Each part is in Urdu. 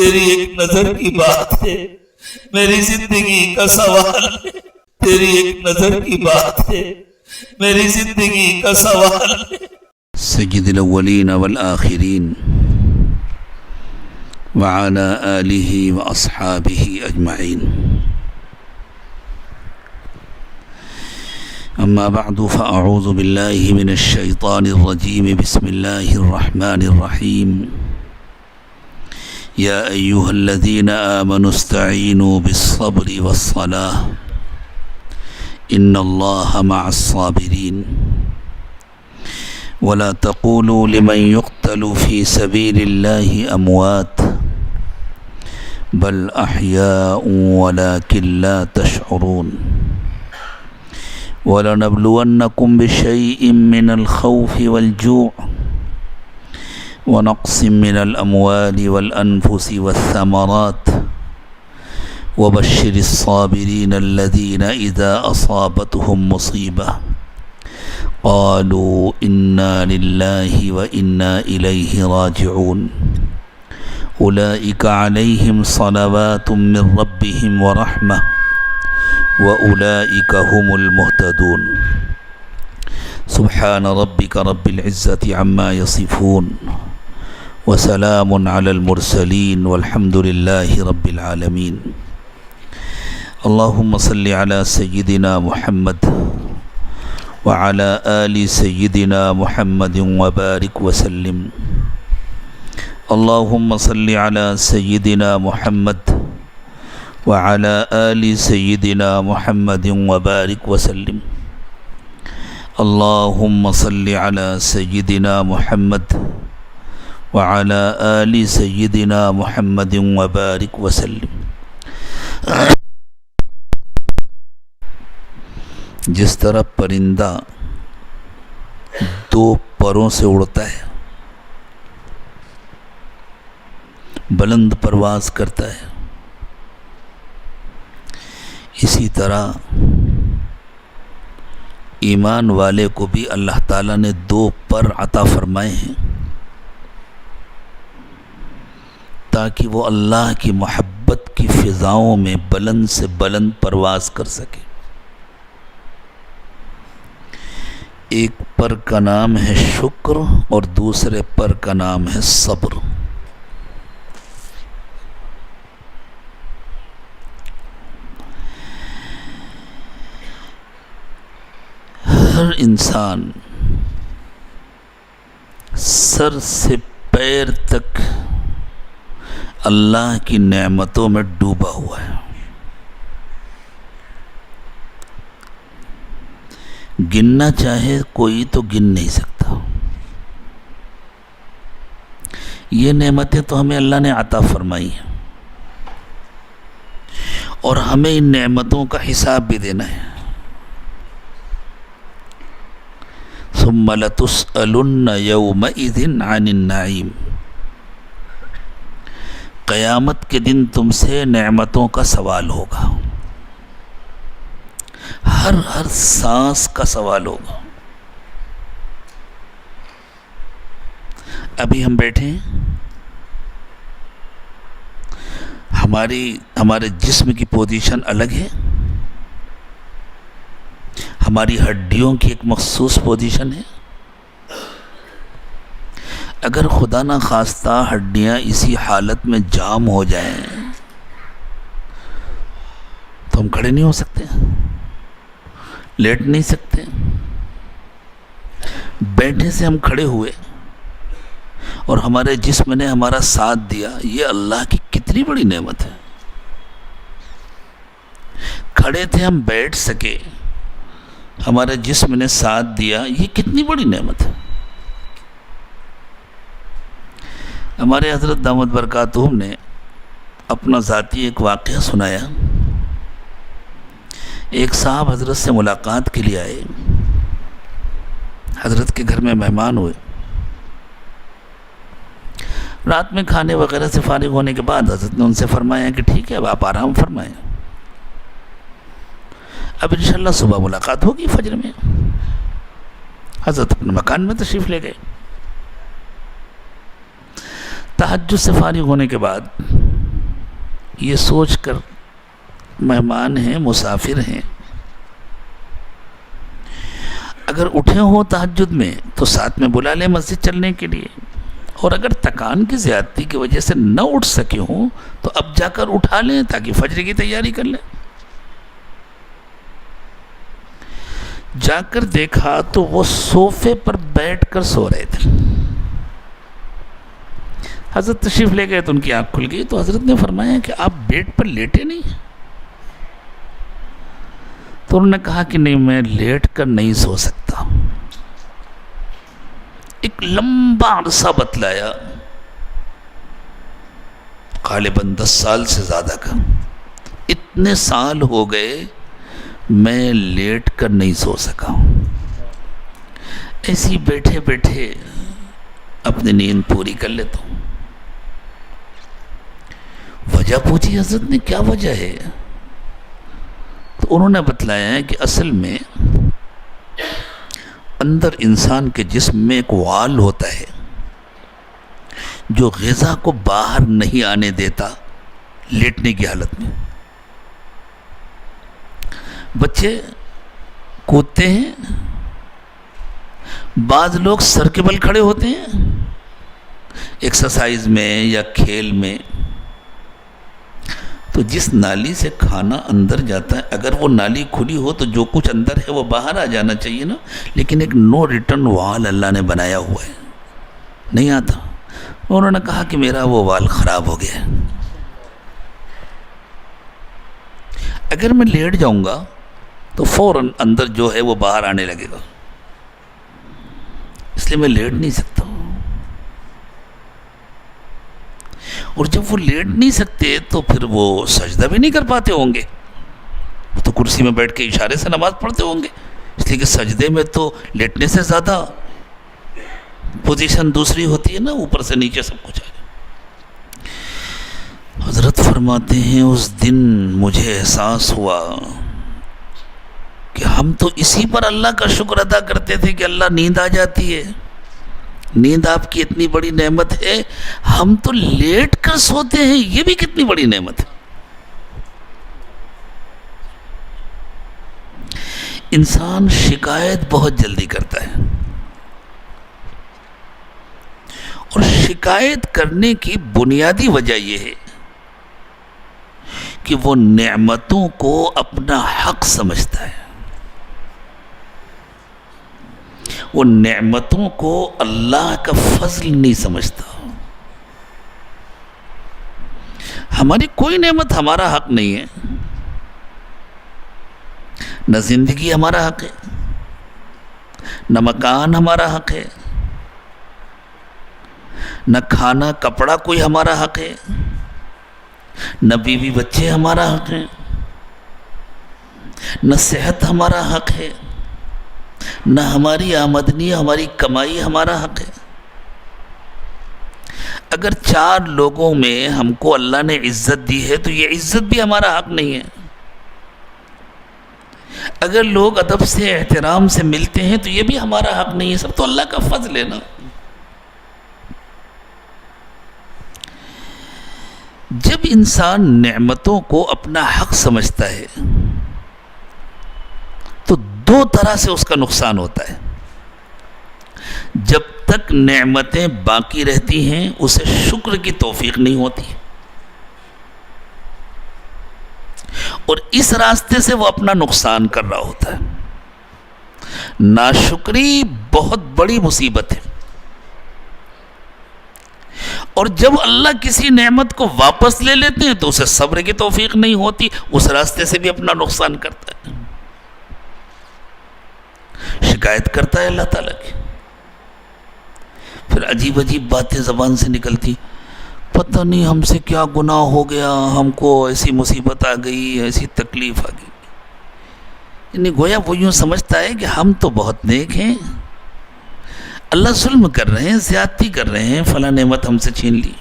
تیری ایک نظر کی بات ہے، میری زندگی کا سوال ہے، تیری ایک نظر کی بات ہے، میری زندگی کا سوال ہے۔ سید الاولین والآخرین وعلى آلہ واصحابہ اجمعین، اما بعد فاعوذ باللہ من الشیطان الرجیم، بسم اللہ الرحمن الرحیم۔ یا ایہا الذین آمنوا استعینوا بالصبر والصلاة ان اللہ مع الصابرین، ولا تقولوا لمن يقتل في سبيل الله أموات بل أحياء ولكن لا تشعرون، ولنبلونكم بشيء من الخوف والجوع ونقص من الأموال والأنفس والثمرات وبشر الصابرين الذين إذا أصابتهم مصيبة قالوا إنا لله وإنا إليه راجعون، أولئك عليهم صلوات من ربهم ورحمة وأولئك هم المهتدون، سبحان ربك رب العزة عما يصفون وسلام على المرسلين والحمد لله رب العالمين۔ اللهم صل على سيدنا محمد وعلى آل سيدنا محمد وبارك وسلم۔ اللهم صل على سيدنا محمد وعلى آل سيدنا محمد وبارك وسلم۔ اللهم صل على سيدنا محمد وعلى آل سيدنا محمد وبارك وسلم۔ جس طرح پرندہ دو پروں سے اڑتا ہے، بلند پرواز کرتا ہے، اسی طرح ایمان والے کو بھی اللہ تعالیٰ نے دو پر عطا فرمائے ہیں تاکہ وہ اللہ کی محبت کی فضاؤں میں بلند سے بلند پرواز کر سکے۔ ایک پر کا نام ہے شکر اور دوسرے پر کا نام ہے صبر۔ ہر انسان سر سے پیر تک اللہ کی نعمتوں میں ڈوبا ہوا ہے، گننا چاہے کوئی تو گن نہیں سکتا۔ یہ نعمتیں تو ہمیں اللہ نے عطا فرمائی ہیں اور ہمیں ان نعمتوں کا حساب بھی دینا ہے۔ ثم لتسألن یومئذ عن النعیم، قیامت کے دن تم سے نعمتوں کا سوال ہوگا، ہر سانس کا سوال ہوگا۔ ابھی ہم بیٹھے ہیں، ہمارے جسم کی پوزیشن الگ ہے، ہماری ہڈیوں کی ایک مخصوص پوزیشن ہے۔ اگر خدا نہ خواستہ ہڈیاں اسی حالت میں جام ہو جائیں تو ہم کھڑے نہیں ہو سکتے، لیٹ نہیں سکتے۔ بیٹھے سے ہم کھڑے ہوئے اور ہمارے جسم نے ہمارا ساتھ دیا، یہ اللہ کی کتنی بڑی نعمت ہے۔ کھڑے تھے ہم بیٹھ سکے، ہمارے جسم نے ساتھ دیا، یہ کتنی بڑی نعمت ہے۔ ہمارے حضرت دامت برکاتہم نے اپنا ذاتی ایک واقعہ سنایا۔ ایک صاحب حضرت سے ملاقات کے لیے آئے، حضرت کے گھر میں مہمان ہوئے۔ رات میں کھانے وغیرہ سے فارغ ہونے کے بعد حضرت نے ان سے فرمایا کہ ٹھیک ہے، اب آپ آرام فرمائیں، اب انشاءاللہ صبح ملاقات ہوگی فجر میں۔ حضرت اپنے مکان میں تشریف لے گئے۔ تہجد سے فارغ ہونے کے بعد یہ سوچ کر مہمان ہیں، مسافر ہیں، اگر اٹھے ہوں تہجد میں تو ساتھ میں بلا لیں مسجد چلنے کے لیے، اور اگر تکان کی زیادتی کی وجہ سے نہ اٹھ سکے ہوں تو اب جا کر اٹھا لیں تاکہ فجر کی تیاری کر لیں۔ جا کر دیکھا تو وہ صوفے پر بیٹھ کر سو رہے تھے۔ حضرت تشریف لے گئے تو ان کی آنکھ کھل گئی، تو حضرت نے فرمایا کہ آپ بیڈ پر لیٹے نہیں؟ تو انہوں نے کہا کہ نہیں، میں لیٹ کر نہیں سو سکتا۔ ایک لمبا عرصہ بتلایا، غالباً 10 سال سے زیادہ کا، اتنے سال ہو گئے میں لیٹ کر نہیں سو سکا ہوں، ایسی بیٹھے بیٹھے اپنی نیند پوری کر لیتا ہوں۔ وجہ پوچھی حضرت نے، کیا وجہ ہے؟ تو انہوں نے بتلایا ہے کہ اصل میں اندر انسان کے جسم میں ایک وال ہوتا ہے جو غذا کو باہر نہیں آنے دیتا لیٹنے کی حالت میں۔ بچے کودتے ہیں، بعض لوگ سر کے بل کھڑے ہوتے ہیں ایکسرسائز میں یا کھیل میں، تو جس نالی سے کھانا اندر جاتا ہے اگر وہ نالی کھلی ہو تو جو کچھ اندر ہے وہ باہر آ جانا چاہیے نا، لیکن ایک نو ریٹرن وال اللہ نے بنایا ہوا ہے، نہیں آتا۔ انہوں نے کہا کہ میرا وہ وال خراب ہو گیا ہے، اگر میں لیٹ جاؤں گا تو فوراً اندر جو ہے وہ باہر آنے لگے گا، اس لیے میں لیٹ نہیں سکتا۔ اور جب وہ لیٹ نہیں سکتے تو پھر وہ سجدہ بھی نہیں کر پاتے ہوں گے، وہ تو کرسی میں بیٹھ کے اشارے سے نماز پڑھتے ہوں گے، اس لیے کہ سجدے میں تو لیٹنے سے زیادہ پوزیشن دوسری ہوتی ہے نا، اوپر سے نیچے سب کچھ آ جائے۔ حضرت فرماتے ہیں اس دن مجھے احساس ہوا کہ ہم تو اسی پر اللہ کا شکر ادا کرتے تھے کہ اللہ نیند آ جاتی ہے، نیند آپ کی اتنی بڑی نعمت ہے، ہم تو لیٹ کر سوتے ہیں، یہ بھی کتنی بڑی نعمت ہے۔ انسان شکایت بہت جلدی کرتا ہے، اور شکایت کرنے کی بنیادی وجہ یہ ہے کہ وہ نعمتوں کو اپنا حق سمجھتا ہے، وہ نعمتوں کو اللہ کا فضل نہیں سمجھتا۔ ہماری کوئی نعمت ہمارا حق نہیں ہے، نہ زندگی ہمارا حق ہے، نہ مکان ہمارا حق ہے، نہ کھانا کپڑا کوئی ہمارا حق ہے، نہ بیوی بچے ہمارا حق ہے، نہ صحت ہمارا حق ہے، نہ ہماری آمدنی ہماری کمائی ہمارا حق ہے۔ اگر 4 لوگوں میں ہم کو اللہ نے عزت دی ہے تو یہ عزت بھی ہمارا حق نہیں ہے۔ اگر لوگ ادب سے احترام سے ملتے ہیں تو یہ بھی ہمارا حق نہیں ہے، سب تو اللہ کا فضل ہے نا۔ جب انسان نعمتوں کو اپنا حق سمجھتا ہے تو 2 طرح سے اس کا نقصان ہوتا ہے۔ جب تک نعمتیں باقی رہتی ہیں اسے شکر کی توفیق نہیں ہوتی، اور اس راستے سے وہ اپنا نقصان کر رہا ہوتا ہے۔ ناشکری بہت بڑی مصیبت ہے، اور جب اللہ کسی نعمت کو واپس لے لیتے ہیں تو اسے صبر کی توفیق نہیں ہوتی، اس راستے سے بھی اپنا نقصان کرتا ہے، شکایت کرتا ہے اللہ تعالیٰ کی، پھر عجیب عجیب باتیں زبان سے نکلتی، پتہ نہیں ہم سے کیا گناہ ہو گیا، ہم کو ایسی مصیبت آ گئی، ایسی تکلیف آ گئی، یعنی گویا وہ یوں سمجھتا ہے کہ ہم تو بہت نیک ہیں، اللہ ظلم کر رہے ہیں، زیادتی کر رہے ہیں، فلاں نعمت ہم سے چھین لی۔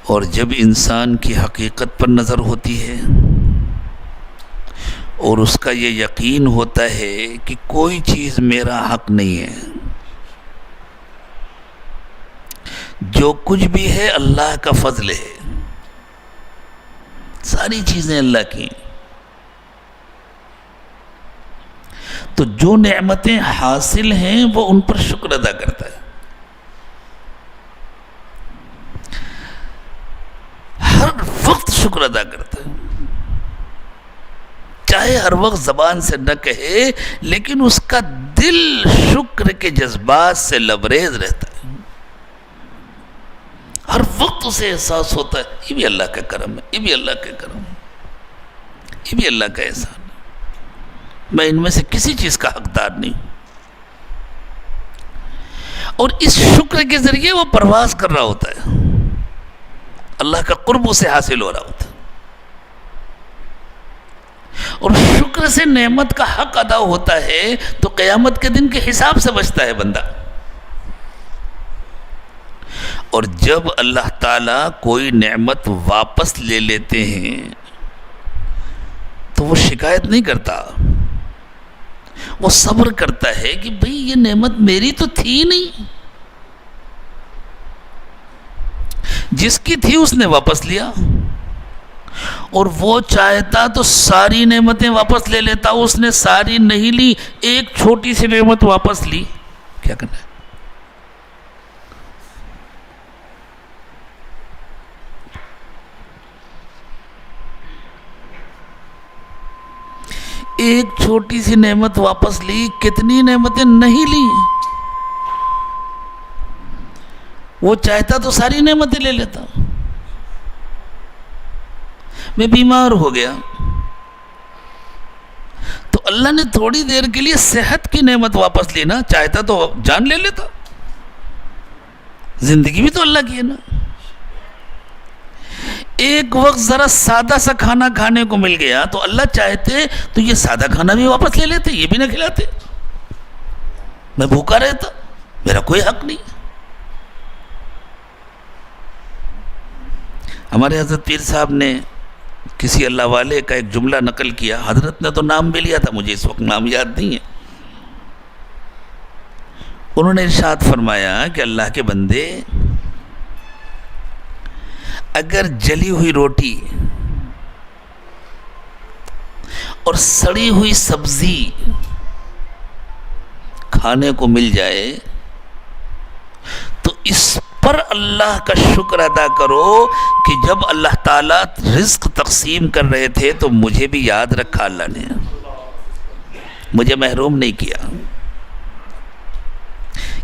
اور جب انسان کی حقیقت پر نظر ہوتی ہے اور اس کا یہ یقین ہوتا ہے کہ کوئی چیز میرا حق نہیں ہے، جو کچھ بھی ہے اللہ کا فضل ہے، ساری چیزیں اللہ کی۔ تو جو نعمتیں حاصل ہیں وہ ان پر شکر ادا کرتا ہے، ہر وقت شکر ادا کرتا ہے، چاہے ہر وقت زبان سے نہ کہے لیکن اس کا دل شکر کے جذبات سے لبریز رہتا ہے، ہر وقت اسے احساس ہوتا ہے یہ بھی اللہ کا کرم ہے، یہ بھی اللہ کا کرم ہے، یہ بھی اللہ کا احسان ہے، میں ان میں سے کسی چیز کا حقدار نہیں ہوں۔ اور اس شکر کے ذریعے وہ پرواز کر رہا ہوتا ہے، اللہ کا قرب اسے حاصل ہو رہا ہوتا ہے، اور شکر سے نعمت کا حق ادا ہوتا ہے تو قیامت کے دن کے حساب سے بچتا ہے بندہ۔ اور جب اللہ تعالیٰ کوئی نعمت واپس لے لیتے ہیں تو وہ شکایت نہیں کرتا، وہ صبر کرتا ہے کہ بھئی یہ نعمت میری تو تھی نہیں، جس کی تھی اس نے واپس لیا، اور وہ چاہتا تو ساری نعمتیں واپس لے لیتا، اس نے ساری نہیں لی، ایک چھوٹی سی نعمت واپس لی، کیا کرنا ہے؟ ایک چھوٹی سی نعمت واپس لی، کتنی نعمتیں نہیں لی؟ وہ چاہتا تو ساری نعمتیں لے لیتا۔ میں بیمار ہو گیا تو اللہ نے تھوڑی دیر کے لیے صحت کی نعمت واپس لی نا، چاہتا تو جان لے لیتا، زندگی بھی تو اللہ کی ہے نا۔ ایک وقت ذرا سادہ سا کھانا کھانے کو مل گیا تو اللہ چاہتے تو یہ سادہ کھانا بھی واپس لے لیتے، یہ بھی نہ کھلاتے، میں بھوکا رہتا، میرا کوئی حق نہیں۔ ہمارے حضرت پیر صاحب نے کسی اللہ والے کا ایک جملہ نقل کیا، حضرت نے تو نام بھی لیا تھا، مجھے اس وقت نام یاد نہیں ہے۔ انہوں نے ارشاد فرمایا کہ اللہ کے بندے، اگر جلی ہوئی روٹی اور سڑی ہوئی سبزی کھانے کو مل جائے تو اس پر اللہ کا شکر ادا کرو کہ جب اللہ تعالیٰ رزق تقسیم کر رہے تھے تو مجھے بھی یاد رکھا، اللہ نے مجھے محروم نہیں کیا۔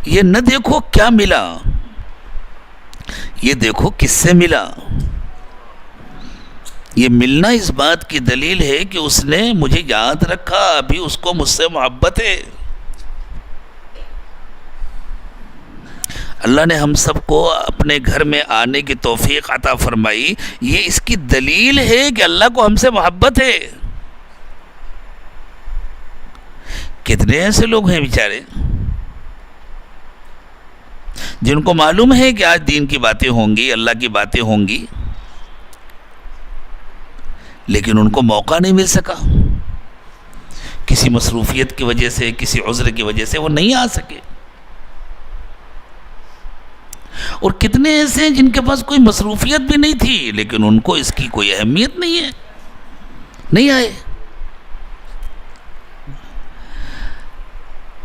یہ نہ دیکھو کیا ملا، یہ دیکھو کس سے ملا۔ یہ ملنا اس بات کی دلیل ہے کہ اس نے مجھے یاد رکھا، ابھی اس کو مجھ سے محبت ہے۔ اللہ نے ہم سب کو اپنے گھر میں آنے کی توفیق عطا فرمائی، یہ اس کی دلیل ہے کہ اللہ کو ہم سے محبت ہے۔ کتنے ایسے لوگ ہیں بیچارے جن کو معلوم ہے کہ آج دین کی باتیں ہوں گی، اللہ کی باتیں ہوں گی، لیکن ان کو موقع نہیں مل سکا، کسی مصروفیت کی وجہ سے، کسی عذر کی وجہ سے وہ نہیں آ سکے۔ اور کتنے ایسے ہیں جن کے پاس کوئی مصروفیت بھی نہیں تھی لیکن ان کو اس کی کوئی اہمیت نہیں ہے، نہیں آئے۔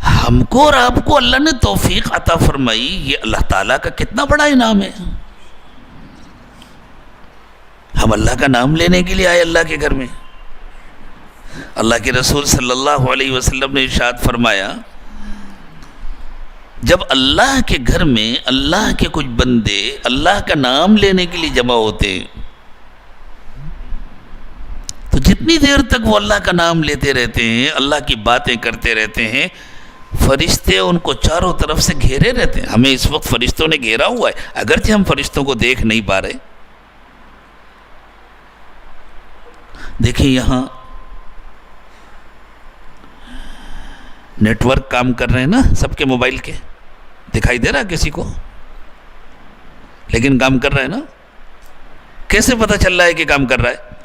ہم کو اور آپ کو اللہ نے توفیق عطا فرمائی، یہ اللہ تعالیٰ کا کتنا بڑا انعام ہے۔ ہم اللہ کا نام لینے کے لیے آئے اللہ کے گھر میں۔ اللہ کے رسول صلی اللہ علیہ وسلم نے ارشاد فرمایا، جب اللہ کے گھر میں اللہ کے کچھ بندے اللہ کا نام لینے کے لیے جمع ہوتے ہیں تو جتنی دیر تک وہ اللہ کا نام لیتے رہتے ہیں، اللہ کی باتیں کرتے رہتے ہیں، فرشتے ان کو چاروں طرف سے گھیرے رہتے ہیں۔ ہمیں اس وقت فرشتوں نے گھیرا ہوا ہے، اگرچہ ہم فرشتوں کو دیکھ نہیں پا رہے۔ دیکھیں یہاں نیٹ ورک کام کر رہے ہیں نا، سب کے موبائل کے دکھائی دے رہا کسی کو، لیکن کام کر رہے ہیں نا۔ کیسے پتہ چل رہا ہے کہ کام کر رہا ہے؟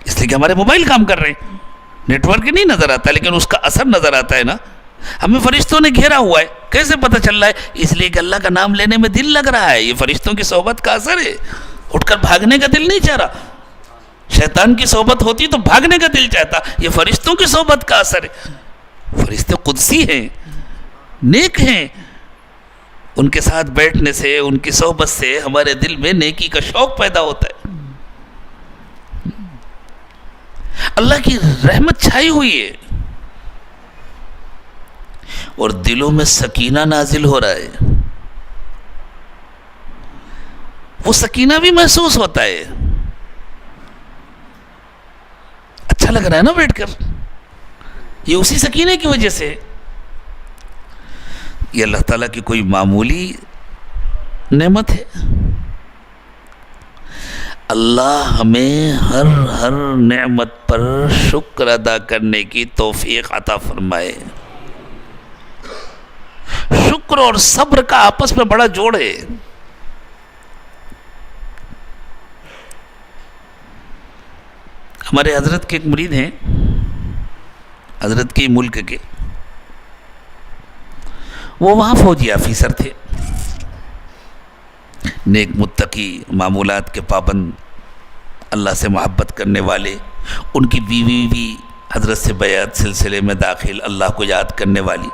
اس لیے کہ ہمارے موبائل کام کر رہے ہیں، نیٹ ورک نہیں نظر آتا لیکن اس کا اثر نظر آتا ہے نا، ہمیں فرشتوں نے گھیرا ہوا ہے. کیسے پتہ چل رہا ہے؟ اس لیے کہ اللہ کا نام لینے میں دل لگ رہا ہے. یہ فرشتوں کی صحبت کا اثر ہے. اٹھ کر بھاگنے کا دل نہیں چاہ رہا. شیطان کی صحبت ہوتی تو بھاگنے کا دل چاہتا. یہ فرشتوں کی صحبت کا اثر ہے. فرشتے قدسی ہیں, نیک ہیں. ان کے ساتھ بیٹھنے سے, ان کی صحبت سے ہمارے دل میں نیکی کا شوق پیدا ہوتا ہے. اللہ کی رحمت چھائی ہوئی ہے اور دلوں میں سکینہ نازل ہو رہا ہے. وہ سکینہ بھی محسوس ہوتا ہے. اچھا لگ رہا ہے نا بیٹھ کر. یہ اسی سکینے کی وجہ سے. یہ اللہ تعالیٰ کی کوئی معمولی نعمت ہے. اللہ ہمیں ہر نعمت پر شکر ادا کرنے کی توفیق عطا فرمائے. شکر اور صبر کا آپس میں بڑا جوڑ ہے. ہمارے حضرت کے ایک مرید ہیں, حضرت کے ملک کے. وہ وہاں فوجی آفیسر تھے, نیک متقی, معمولات کے پابند, اللہ سے محبت کرنے والے. ان کی بیوی بھی حضرت سے بیعت سلسلے میں داخل, اللہ کو یاد کرنے والی.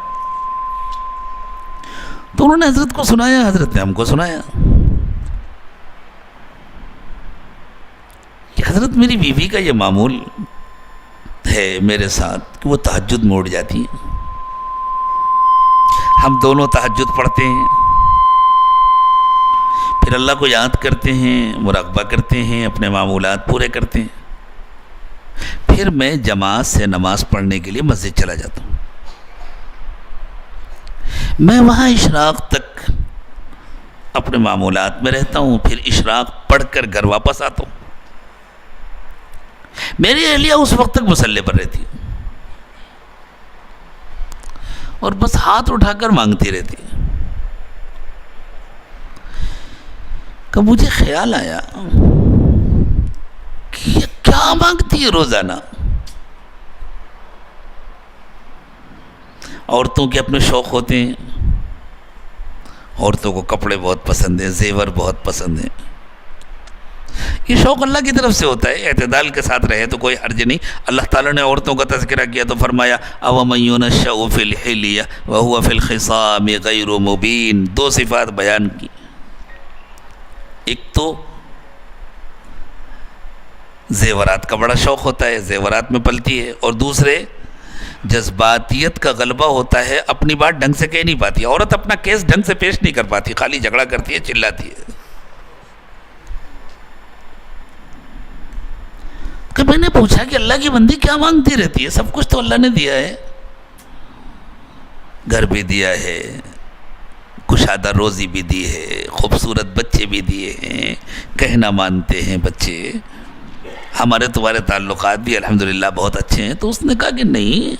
تو انہوں نے حضرت کو سنایا, حضرت نے ہم کو سنایا کہ حضرت میری بیوی کا یہ معمول ہے میرے ساتھ کہ وہ تہجد میں اٹھ جاتی ہیں. ہم دونوں تہجد پڑھتے ہیں, پھر اللہ کو یاد کرتے ہیں, مراقبہ کرتے ہیں, اپنے معمولات پورے کرتے ہیں. پھر میں جماعت سے نماز پڑھنے کے لیے مسجد چلا جاتا ہوں. میں وہاں اشراق تک اپنے معمولات میں رہتا ہوں, پھر اشراق پڑھ کر گھر واپس آتا ہوں. میری اہلیہ اس وقت تک مصلی پر رہتی ہے اور بس ہاتھ اٹھا کر مانگتی رہتی ہے. کہ مجھے خیال آیا کہ یہ کیا مانگتی ہے روزانہ. عورتوں کے اپنے شوق ہوتے ہیں. عورتوں کو کپڑے بہت پسند ہیں, زیور بہت پسند ہیں. یہ شوق اللہ کی طرف سے ہوتا ہے. اعتدال کے ساتھ رہے تو کوئی حرج نہیں. اللہ تعالیٰ نے عورتوں کا تذکرہ کیا تو فرمایا أَوَمَن يُنَشَّأُ فِي الْحِلْيَةِ وَهُوَ فِي الْخِصَامِ غَيْرُ مُبِينٍ. دو صفات بیان کی. ایک تو زیورات کا بڑا شوق ہوتا ہے, زیورات میں پلتی ہے. اور دوسرے جذباتیت کا غلبہ ہوتا ہے, اپنی بات ڈھنگ سے کہہ نہیں پاتی. عورت اپنا کیس ڈھنگ سے پیش نہیں کر پاتی, خالی جھگڑا کرتی ہے, چلاتی ہے. کہ میں نے پوچھا کہ اللہ کی بندی کیا مانگتی رہتی ہے؟ سب کچھ تو اللہ نے دیا ہے. گھر بھی دیا ہے, کشادہ روزی بھی دی ہے, خوبصورت بچے بھی دیے ہیں, کہنا مانتے ہیں بچے, ہمارے تمہارے تعلقات بھی الحمدللہ بہت اچھے ہیں. تو اس نے کہا کہ نہیں,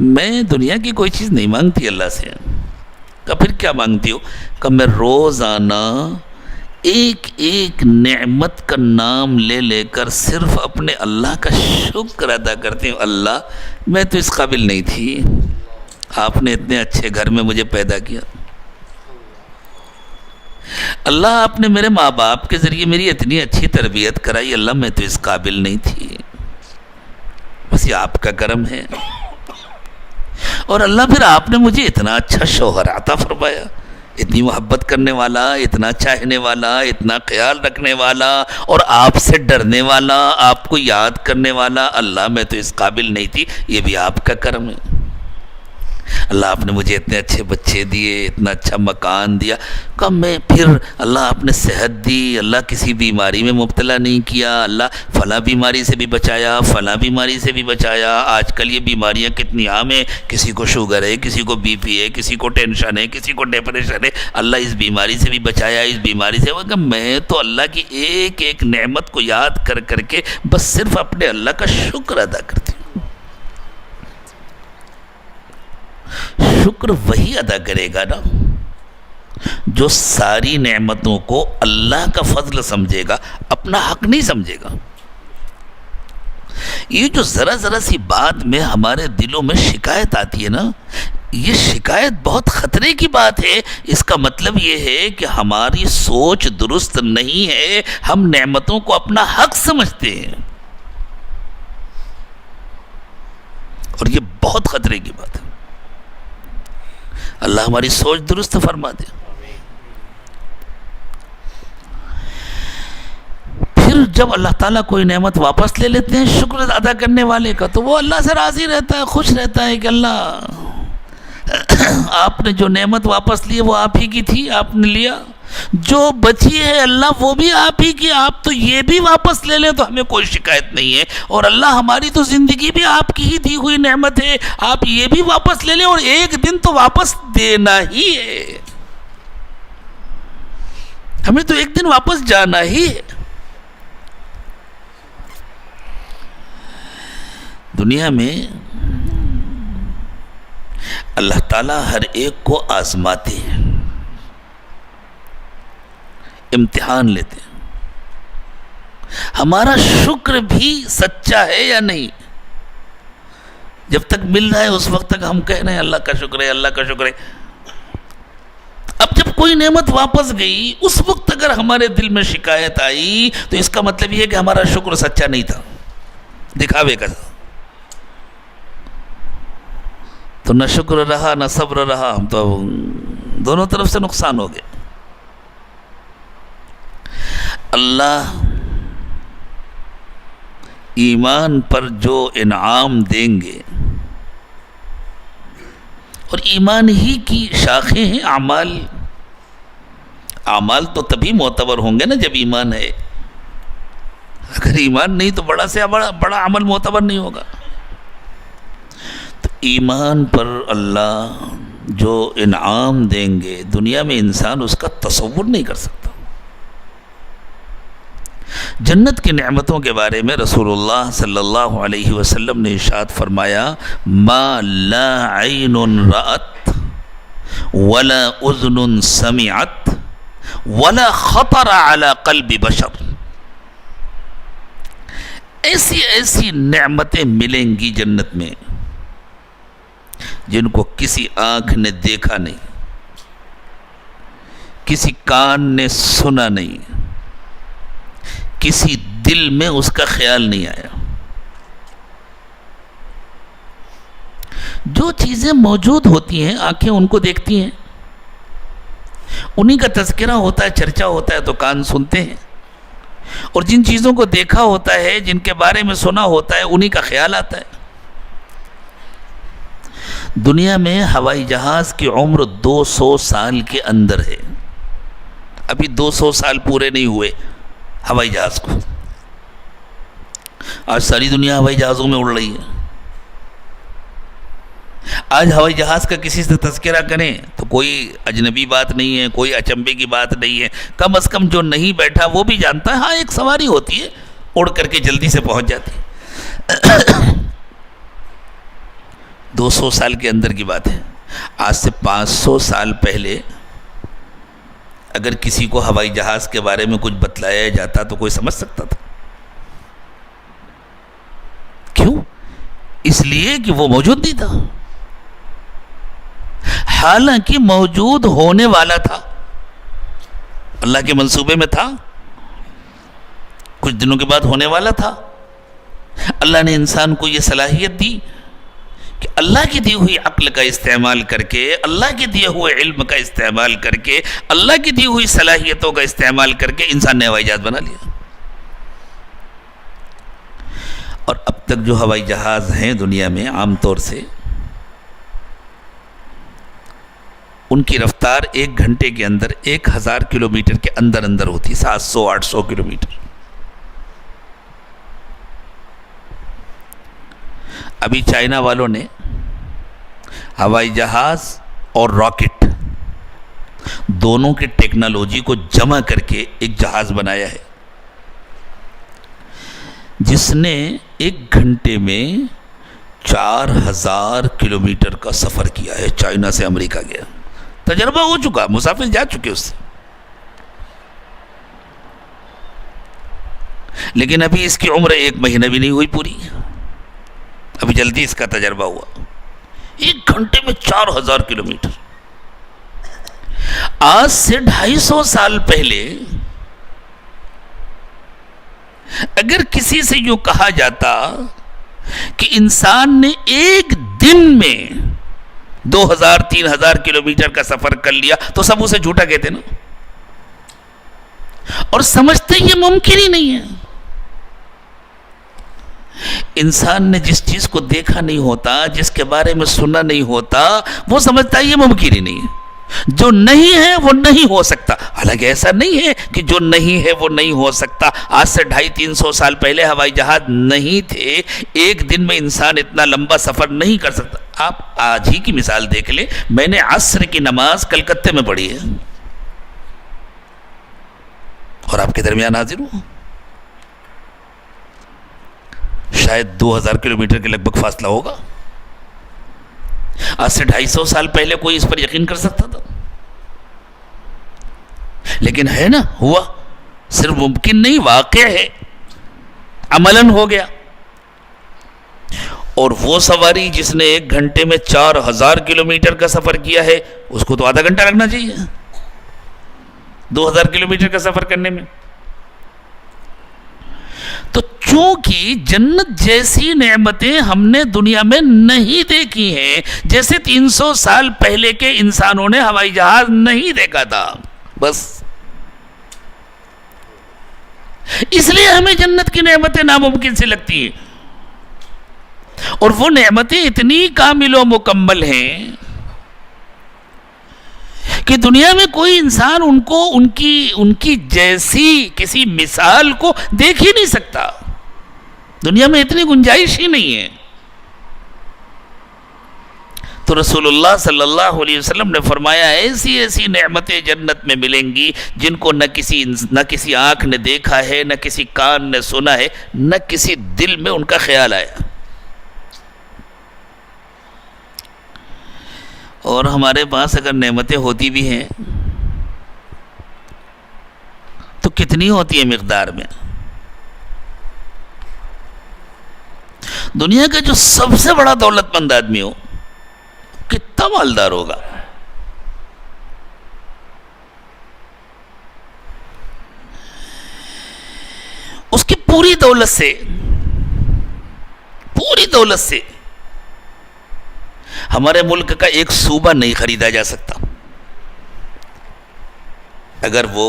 میں دنیا کی کوئی چیز نہیں مانگتی اللہ سے. کہا پھر کیا مانگتی ہو؟ کہ میں روزانہ ایک ایک نعمت کا نام لے لے کر صرف اپنے اللہ کا شکر ادا کرتی ہوں. اللہ, میں تو اس قابل نہیں تھی, آپ نے اتنے اچھے گھر میں مجھے پیدا کیا. اللہ, آپ نے میرے ماں باپ کے ذریعے میری اتنی اچھی تربیت کرائی. اللہ, میں تو اس قابل نہیں تھی, بس یہ آپ کا کرم ہے. اور اللہ, پھر آپ نے مجھے اتنا اچھا شوہر عطا فرمایا, اتنی محبت کرنے والا, اتنا چاہنے والا, اتنا خیال رکھنے والا, اور آپ سے ڈرنے والا, آپ کو یاد کرنے والا. اللہ, میں تو اس قابل نہیں تھی, یہ بھی آپ کا کرم ہے. اللہ, آپ نے مجھے اتنے اچھے بچے دیے, اتنا اچھا مکان دیا. کب میں پھر اللہ, آپ نے صحت دی, اللہ کسی بیماری میں مبتلا نہیں کیا, اللہ فلاں بیماری سے بھی بچایا, فلاں بیماری سے بھی بچایا. آج کل یہ بیماریاں کتنی عام ہیں, کسی کو شوگر ہے, کسی کو بی پی ہے, کسی کو ٹینشن ہے, کسی کو ڈپریشن ہے. اللہ اس بیماری سے بھی بچایا, اس بیماری سے. کہ میں تو اللہ کی ایک ایک نعمت کو یاد کر کر کے بس صرف اپنے اللہ کا شکر ادا کرتی ہوں. شکر وہی ادا کرے گا نا جو ساری نعمتوں کو اللہ کا فضل سمجھے گا, اپنا حق نہیں سمجھے گا. یہ جو ذرا ذرا سی بات میں ہمارے دلوں میں شکایت آتی ہے نا، یہ شکایت بہت خطرے کی بات ہے. اس کا مطلب یہ ہے کہ ہماری سوچ درست نہیں ہے، ہم نعمتوں کو اپنا حق سمجھتے ہیں، اور یہ بہت خطرے کی بات ہے. اللہ ہماری سوچ درست فرما دے. پھر جب اللہ تعالیٰ کوئی نعمت واپس لے لیتے ہیں شکر ادا کرنے والے کا، تو وہ اللہ سے راضی رہتا ہے، خوش رہتا ہے کہ اللہ آپ نے جو نعمت واپس لی وہ آپ ہی کی تھی، آپ نے لیا. جو بچی ہے اللہ وہ بھی آپ ہی کی، آپ تو یہ بھی واپس لے لیں تو ہمیں کوئی شکایت نہیں ہے. اور اللہ ہماری تو زندگی بھی آپ کی ہی دی ہوئی نعمت ہے، آپ یہ بھی واپس لے لیں، اور ایک دن تو واپس دینا ہی ہے، ہمیں تو ایک دن واپس جانا ہی ہے. دنیا میں اللہ تعالیٰ ہر ایک کو آزماتے ہیں، امتحان لیتے ہیں. ہمارا شکر بھی سچا ہے یا نہیں؟ جب تک مل رہا ہے اس وقت تک ہم کہہ رہے ہیں اللہ کا شکر ہے، اللہ کا شکر ہے. اب جب کوئی نعمت واپس گئی اس وقت اگر ہمارے دل میں شکایت آئی تو اس کا مطلب یہ ہے کہ ہمارا شکر سچا نہیں تھا، دکھاوے کا تھا. تو نہ شکر رہا نہ صبر رہا، ہم تو دونوں طرف سے نقصان ہو گئے. اللہ ایمان پر جو انعام دیں گے، اور ایمان ہی کی شاخیں ہیں اعمال. اعمال تو تبھی معتبر ہوں گے نا جب ایمان ہے. اگر ایمان نہیں تو بڑا سے بڑا عمل معتبر نہیں ہوگا. تو ایمان پر اللہ جو انعام دیں گے دنیا میں انسان اس کا تصور نہیں کر سکتا. جنت کی نعمتوں کے بارے میں رسول اللہ صلی اللہ علیہ وسلم نے ارشاد فرمایا، ما لا عین رأت ولا اذن سمعت ولا خطر على قلب بشر. ایسی ایسی نعمتیں ملیں گی جنت میں جن کو کسی آنکھ نے دیکھا نہیں، کسی کان نے سنا نہیں، کسی دل میں اس کا خیال نہیں آیا. جو چیزیں موجود ہوتی ہیں آنکھیں ان کو دیکھتی ہیں، انہی کا تذکرہ ہوتا ہے، چرچا ہوتا ہے تو کان سنتے ہیں. اور جن چیزوں کو دیکھا ہوتا ہے، جن کے بارے میں سنا ہوتا ہے، انہی کا خیال آتا ہے. دنیا میں ہوائی جہاز کی عمر 200 سال کے اندر ہے. ابھی 200 سال پورے نہیں ہوئے ہوائی جہاز کو. آج ساری دنیا ہوائی جہازوں میں اڑ رہی ہے. آج ہوائی جہاز کا کسی سے تذکرہ کریں تو کوئی اجنبی بات نہیں ہے، کوئی اچنبے کی بات نہیں ہے. کم از کم جو نہیں بیٹھا وہ بھی جانتا ہے ہاں ایک سواری ہوتی ہے، اڑ کر کے جلدی سے پہنچ جاتی ہے. 200 سال کے اندر کی بات ہے. آج سے 500 سال پہلے اگر کسی کو ہوائی جہاز کے بارے میں کچھ بتلایا جاتا تو کوئی سمجھ سکتا تھا. کیوں؟ اس لیے کہ وہ موجود نہیں تھا. حالانکہ موجود ہونے والا تھا، اللہ کے منصوبے میں تھا، کچھ دنوں کے بعد ہونے والا تھا. اللہ نے انسان کو یہ صلاحیت دی کہ اللہ کی دی ہوئی عقل کا استعمال کر کے، اللہ کے دیے ہوئے علم کا استعمال کر کے، اللہ کی دی ہوئی صلاحیتوں کا استعمال کر کے انسان نے ہوائی جہاز بنا لیا. اور اب تک جو ہوائی جہاز ہیں دنیا میں عام طور سے ان کی رفتار 1 گھنٹے کے اندر 1000 کلومیٹر کے اندر اندر ہوتی، 700-800 کلومیٹر. ابھی چائنا والوں نے ہوائی جہاز اور راکٹ دونوں کی ٹیکنالوجی کو جمع کر کے ایک جہاز بنایا ہے جس نے 1 گھنٹے میں 4000 کلومیٹر کا سفر کیا ہے. چائنا سے امریکہ گیا، تجربہ ہو چکا، مسافر جا چکے اس سے. لیکن ابھی اس کی عمر 1 مہینہ بھی نہیں ہوئی پوری. ابھی جلدی اس کا تجربہ ہوا. 1 گھنٹے میں 4000 کلومیٹر. آج سے 250 سال پہلے اگر کسی سے یوں کہا جاتا کہ انسان نے ایک دن میں 2000-3000 کلومیٹر کا سفر کر لیا تو سب اسے جھوٹا کہتے نا, اور سمجھتے یہ ممکن ہی نہیں ہے. انسان نے جس چیز کو دیکھا نہیں ہوتا, جس کے بارے میں سنا نہیں ہوتا, وہ سمجھتا ہے یہ ممکن ہی نہیں ہے. جو نہیں ہے وہ نہیں ہو سکتا. حالانکہ ایسا نہیں ہے کہ جو نہیں ہے وہ نہیں ہو سکتا. آج سے 250-300 سال پہلے ہوائی جہاز نہیں تھے, ایک دن میں انسان اتنا لمبا سفر نہیں کر سکتا. آپ آج ہی کی مثال دیکھ لیں, میں نے عصر کی نماز کلکتے میں پڑھی ہے اور آپ کے درمیان حاضر ہوں. شاید 2000 کلومیٹر کے لگ بھگ فاصلہ ہوگا. آج سے 250 سال پہلے کوئی اس پر یقین کر سکتا تھا؟ لیکن ہے نا, ہوا. صرف ممکن نہیں, واقع ہے, عملاً ہو گیا. اور وہ سواری جس نے 1 گھنٹے میں 4000 کلومیٹر کا سفر کیا ہے, اس کو تو آدھا گھنٹہ لگنا چاہیے 2000 کلومیٹر کا سفر کرنے میں. تو چونکہ جنت جیسی نعمتیں ہم نے دنیا میں نہیں دیکھی ہیں, جیسے 300 سال پہلے کے انسانوں نے ہوائی جہاز نہیں دیکھا تھا, بس اس لیے ہمیں جنت کی نعمتیں ناممکن سی لگتی ہیں. اور وہ نعمتیں اتنی کامل و مکمل ہیں کہ دنیا میں کوئی انسان ان کی جیسی کسی مثال کو دیکھ ہی نہیں سکتا. دنیا میں اتنی گنجائش ہی نہیں ہے. تو رسول اللہ صلی اللہ علیہ وسلم نے فرمایا, ایسی ایسی نعمتیں جنت میں ملیں گی جن کو نہ کسی آنکھ نے دیکھا ہے, نہ کسی کان نے سنا ہے, نہ کسی دل میں ان کا خیال آیا. اور ہمارے پاس اگر نعمتیں ہوتی بھی ہیں تو کتنی ہوتی ہے مقدار میں. دنیا کا جو سب سے بڑا دولت مند آدمی ہو, کتنا مالدار ہوگا, اس کی پوری دولت سے ہمارے ملک کا ایک صوبہ نہیں خریدا جا سکتا. اگر وہ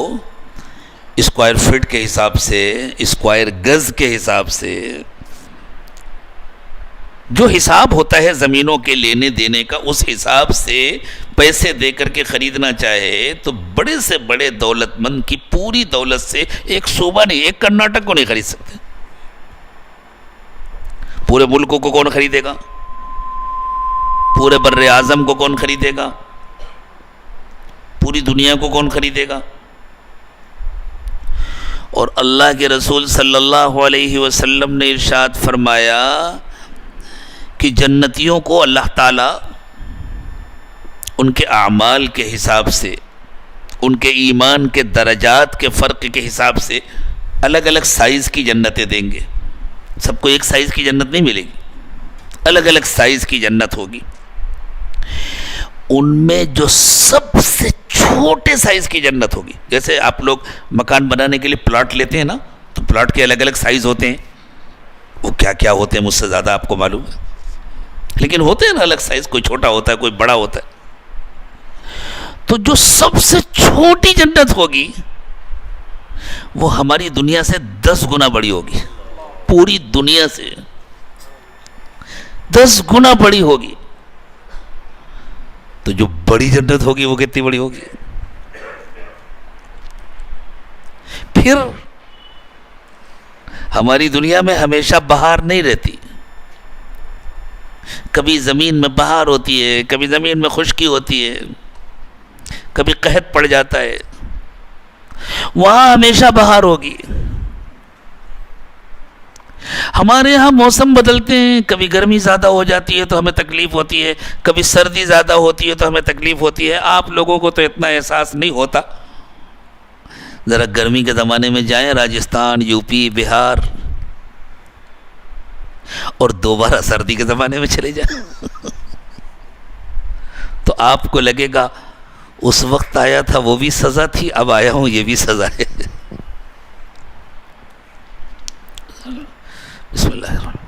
اسکوائر فٹ کے حساب سے, اسکوائر گز کے حساب سے, جو حساب ہوتا ہے زمینوں کے لینے دینے کا, اس حساب سے پیسے دے کر کے خریدنا چاہے تو بڑے سے بڑے دولت مند کی پوری دولت سے ایک صوبہ نہیں, ایک کرناٹک کو نہیں خرید سکتے. پورے ملک کو کون خریدے گا؟ پورے بر اعظم کو کون خریدے گا؟ پوری دنیا کو کون خریدے گا؟ اور اللہ کے رسول صلی اللہ علیہ وسلم نے ارشاد فرمایا کہ جنتیوں کو اللہ تعالیٰ ان کے اعمال کے حساب سے, ان کے ایمان کے درجات کے فرق کے حساب سے الگ الگ سائز کی جنتیں دیں گے. سب کو ایک سائز کی جنت نہیں ملے گی, الگ الگ سائز کی جنت ہوگی. ان میں جو سب سے چھوٹے سائز کی جنت ہوگی, جیسے آپ لوگ مکان بنانے کے لیے پلاٹ لیتے ہیں نا, تو پلاٹ کے الگ الگ سائز ہوتے ہیں. وہ کیا کیا ہوتے ہیں مجھ سے زیادہ آپ کو معلوم ہے, لیکن ہوتے ہیں نا الگ سائز, کوئی چھوٹا ہوتا ہے, کوئی بڑا ہوتا ہے. تو جو سب سے چھوٹی جنت ہوگی وہ ہماری دنیا سے 10 گنا بڑی ہوگی, پوری دنیا سے 10 گنا بڑی ہوگی. تو جو بڑی جنت ہوگی وہ کتنی بڑی ہوگی؟ پھر ہماری دنیا میں ہمیشہ بہار نہیں رہتی, کبھی زمین میں بہار ہوتی ہے, کبھی زمین میں خشکی ہوتی ہے, کبھی قحط پڑ جاتا ہے. وہاں ہمیشہ بہار ہوگی. ہمارے یہاں موسم بدلتے ہیں, کبھی گرمی زیادہ ہو جاتی ہے تو ہمیں تکلیف ہوتی ہے, کبھی سردی زیادہ ہوتی ہے تو ہمیں تکلیف ہوتی ہے. آپ لوگوں کو تو اتنا احساس نہیں ہوتا. ذرا گرمی کے زمانے میں جائیں راجستھان, یو پی, بہار, اور دوبارہ سردی کے زمانے میں چلے جائیں تو آپ کو لگے گا اس وقت آیا تھا وہ بھی سزا تھی، اب آیا ہوں یہ بھی سزا ہے۔ بسم اللہ الرحمن الرحیم۔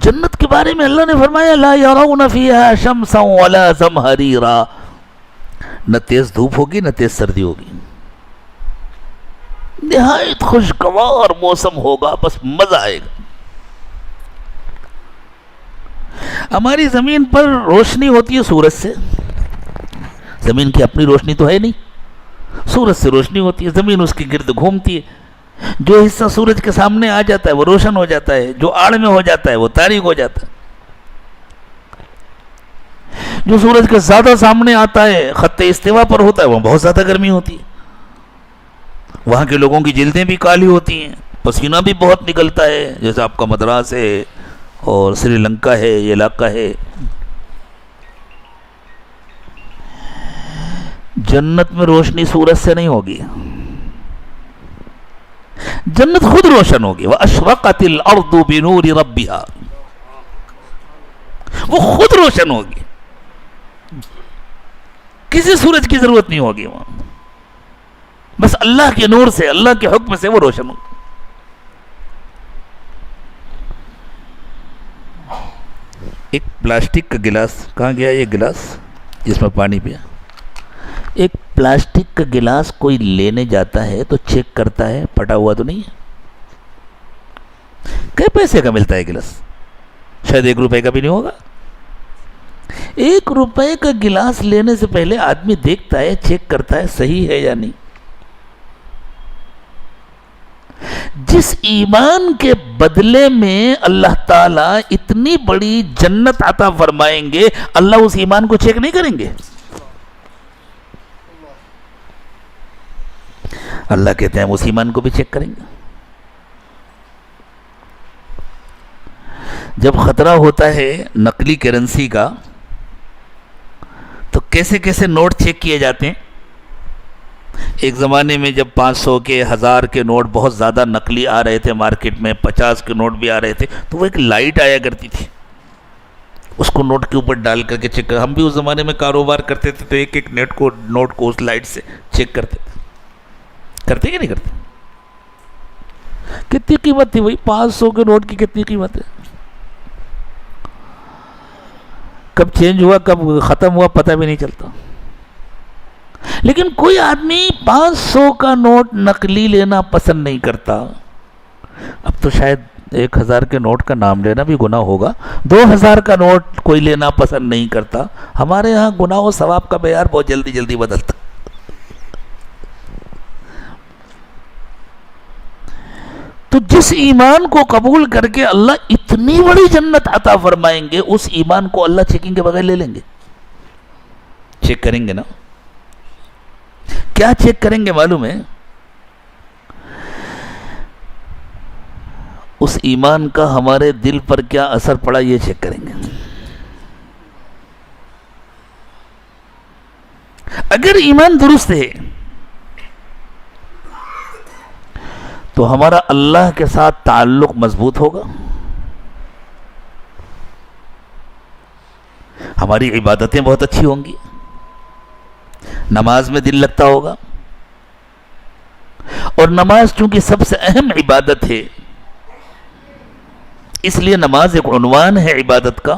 جنت کے بارے میں اللہ نے فرمایا لا یرون فیہا شمسا ولا زمہریرا، نہ تیز دھوپ ہوگی نہ تیز سردی ہوگی، نہایت خوشگوار موسم ہوگا، بس مزہ آئے گا۔ ہماری زمین پر روشنی ہوتی ہے سورج سے، زمین کی اپنی روشنی تو ہے نہیں، سورج سے روشنی ہوتی ہے، زمین اس کے گرد گھومتی ہے، جو حصہ سورج کے سامنے آ جاتا ہے وہ روشن ہو جاتا ہے، جو آڑ میں ہو جاتا ہے وہ تاریک ہو جاتا ہے، جو سورج کے زیادہ سامنے آتا ہے خط استوا پر ہوتا ہے وہاں بہت زیادہ گرمی ہوتی ہے، وہاں کے لوگوں کی جلدیں بھی کالی ہوتی ہیں، پسینہ بھی بہت نکلتا ہے، جیسے آپ کا مدراس ہے اور سری لنکا ہے، یہ علاقہ ہے۔ جنت میں روشنی سورج سے نہیں ہوگی، جنت خود روشن ہوگی، وَأَشْرَقَتِ الْأَرْضُ بِنُورِ رَبِّهَا، وہ خود روشن ہوگی، کسی سورج کی ضرورت نہیں ہوگی وہاں، بس اللہ کے نور سے، اللہ کے حکم سے وہ روشن ہوگی۔ ایک پلاسٹک کا گلاس، کہاں گیا یہ گلاس جس میں پانی پیا؟ ایک پلاسٹک کا گلاس کوئی لینے جاتا ہے تو چیک کرتا ہے پھٹا ہوا تو نہیں ہے؟ کئی پیسے کا ملتا ہے گلاس؟ شاید 1 روپے کا بھی نہیں ہوگا۔ 1 روپے کا گلاس لینے سے پہلے آدمی دیکھتا ہے، چیک کرتا ہے صحیح ہے یا نہیں۔ جس ایمان کے بدلے میں اللہ تعالیٰ اتنی بڑی جنت عطا فرمائیں گے، اللہ اس ایمان کو چیک نہیں کریں گے؟ اللہ کہتے ہیں ہم اس ایمان کو بھی چیک کریں گے۔ جب خطرہ ہوتا ہے نقلی کرنسی کا تو کیسے کیسے نوٹ چیک کیے جاتے ہیں؟ ایک زمانے میں جب 500 کے 1000 کے نوٹ بہت زیادہ نقلی آ رہے تھے مارکیٹ میں، 50 کے نوٹ بھی آ رہے تھے، تو وہ ایک لائٹ آیا کرتی تھی، اس کو نوٹ کے اوپر ڈال کر کے چیک کر، ہم بھی اس زمانے میں کاروبار کرتے تھے تو ایک ایک نوٹ کو اس لائٹ سے چیک کرتے تھے۔ کرتے کہ نہیں کرتے؟ کتنی قیمت تھی؟ وہی 500 کے نوٹ کی کتنی قیمت ہے؟ کب چینج ہوا کب ختم ہوا پتہ بھی نہیں چلتا۔ لیکن کوئی آدمی 500 کا نوٹ نقلی لینا پسند نہیں کرتا۔ اب تو شاید 1000 کے نوٹ کا نام لینا بھی گناہ ہوگا، 2000 کا نوٹ کوئی لینا پسند نہیں کرتا۔ ہمارے ہاں گناہ و ثواب کا معیار بہت جلدی جلدی بدلتا۔ تو جس ایمان کو قبول کر کے اللہ اتنی بڑی جنت عطا فرمائیں گے، اس ایمان کو اللہ چیکنگ کے بغیر لے لیں گے؟ چیک کریں گے نا؟ کیا چیک کریں گے معلوم ہے؟ اس ایمان کا ہمارے دل پر کیا اثر پڑا یہ چیک کریں گے۔ اگر ایمان درست ہے تو ہمارا اللہ کے ساتھ تعلق مضبوط ہوگا، ہماری عبادتیں بہت اچھی ہوں گی، نماز میں دل لگتا ہوگا، اور نماز چونکہ سب سے اہم عبادت ہے اس لیے نماز ایک عنوان ہے عبادت کا۔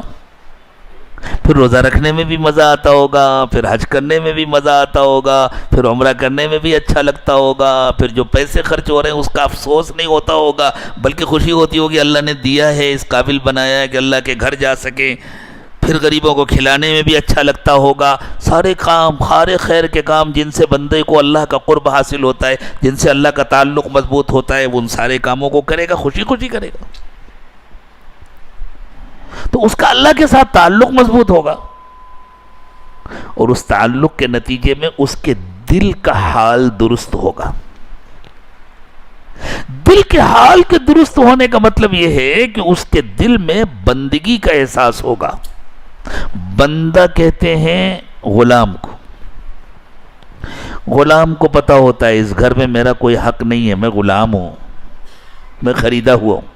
پھر روزہ رکھنے میں بھی مزہ آتا ہوگا، پھر حج کرنے میں بھی مزہ آتا ہوگا، پھر عمرہ کرنے میں بھی اچھا لگتا ہوگا، پھر جو پیسے خرچ ہو رہے ہیں اس کا افسوس نہیں ہوتا ہوگا، بلکہ خوشی ہوتی ہوگی اللہ نے دیا ہے، اس قابل بنایا ہے کہ اللہ کے گھر جا سکے، پھر غریبوں کو کھلانے میں بھی اچھا لگتا ہوگا۔ سارے کام، سارے خیر کے کام جن سے بندے کو اللہ کا قرب حاصل ہوتا ہے، جن سے اللہ کا تعلق مضبوط ہوتا ہے، وہ ان سارے کاموں کو کرے گا، خوشی خوشی کرے گا، تو اس کا اللہ کے ساتھ تعلق مضبوط ہوگا، اور اس تعلق کے نتیجے میں اس کے دل کا حال درست ہوگا۔ دل کے حال کے درست ہونے کا مطلب یہ ہے کہ اس کے دل میں بندگی کا احساس ہوگا. بندہ کہتے ہیں غلام کو. غلام کو پتا ہوتا ہے اس گھر میں میرا کوئی حق نہیں ہے, میں غلام ہوں, میں خریدا ہوا ہوں.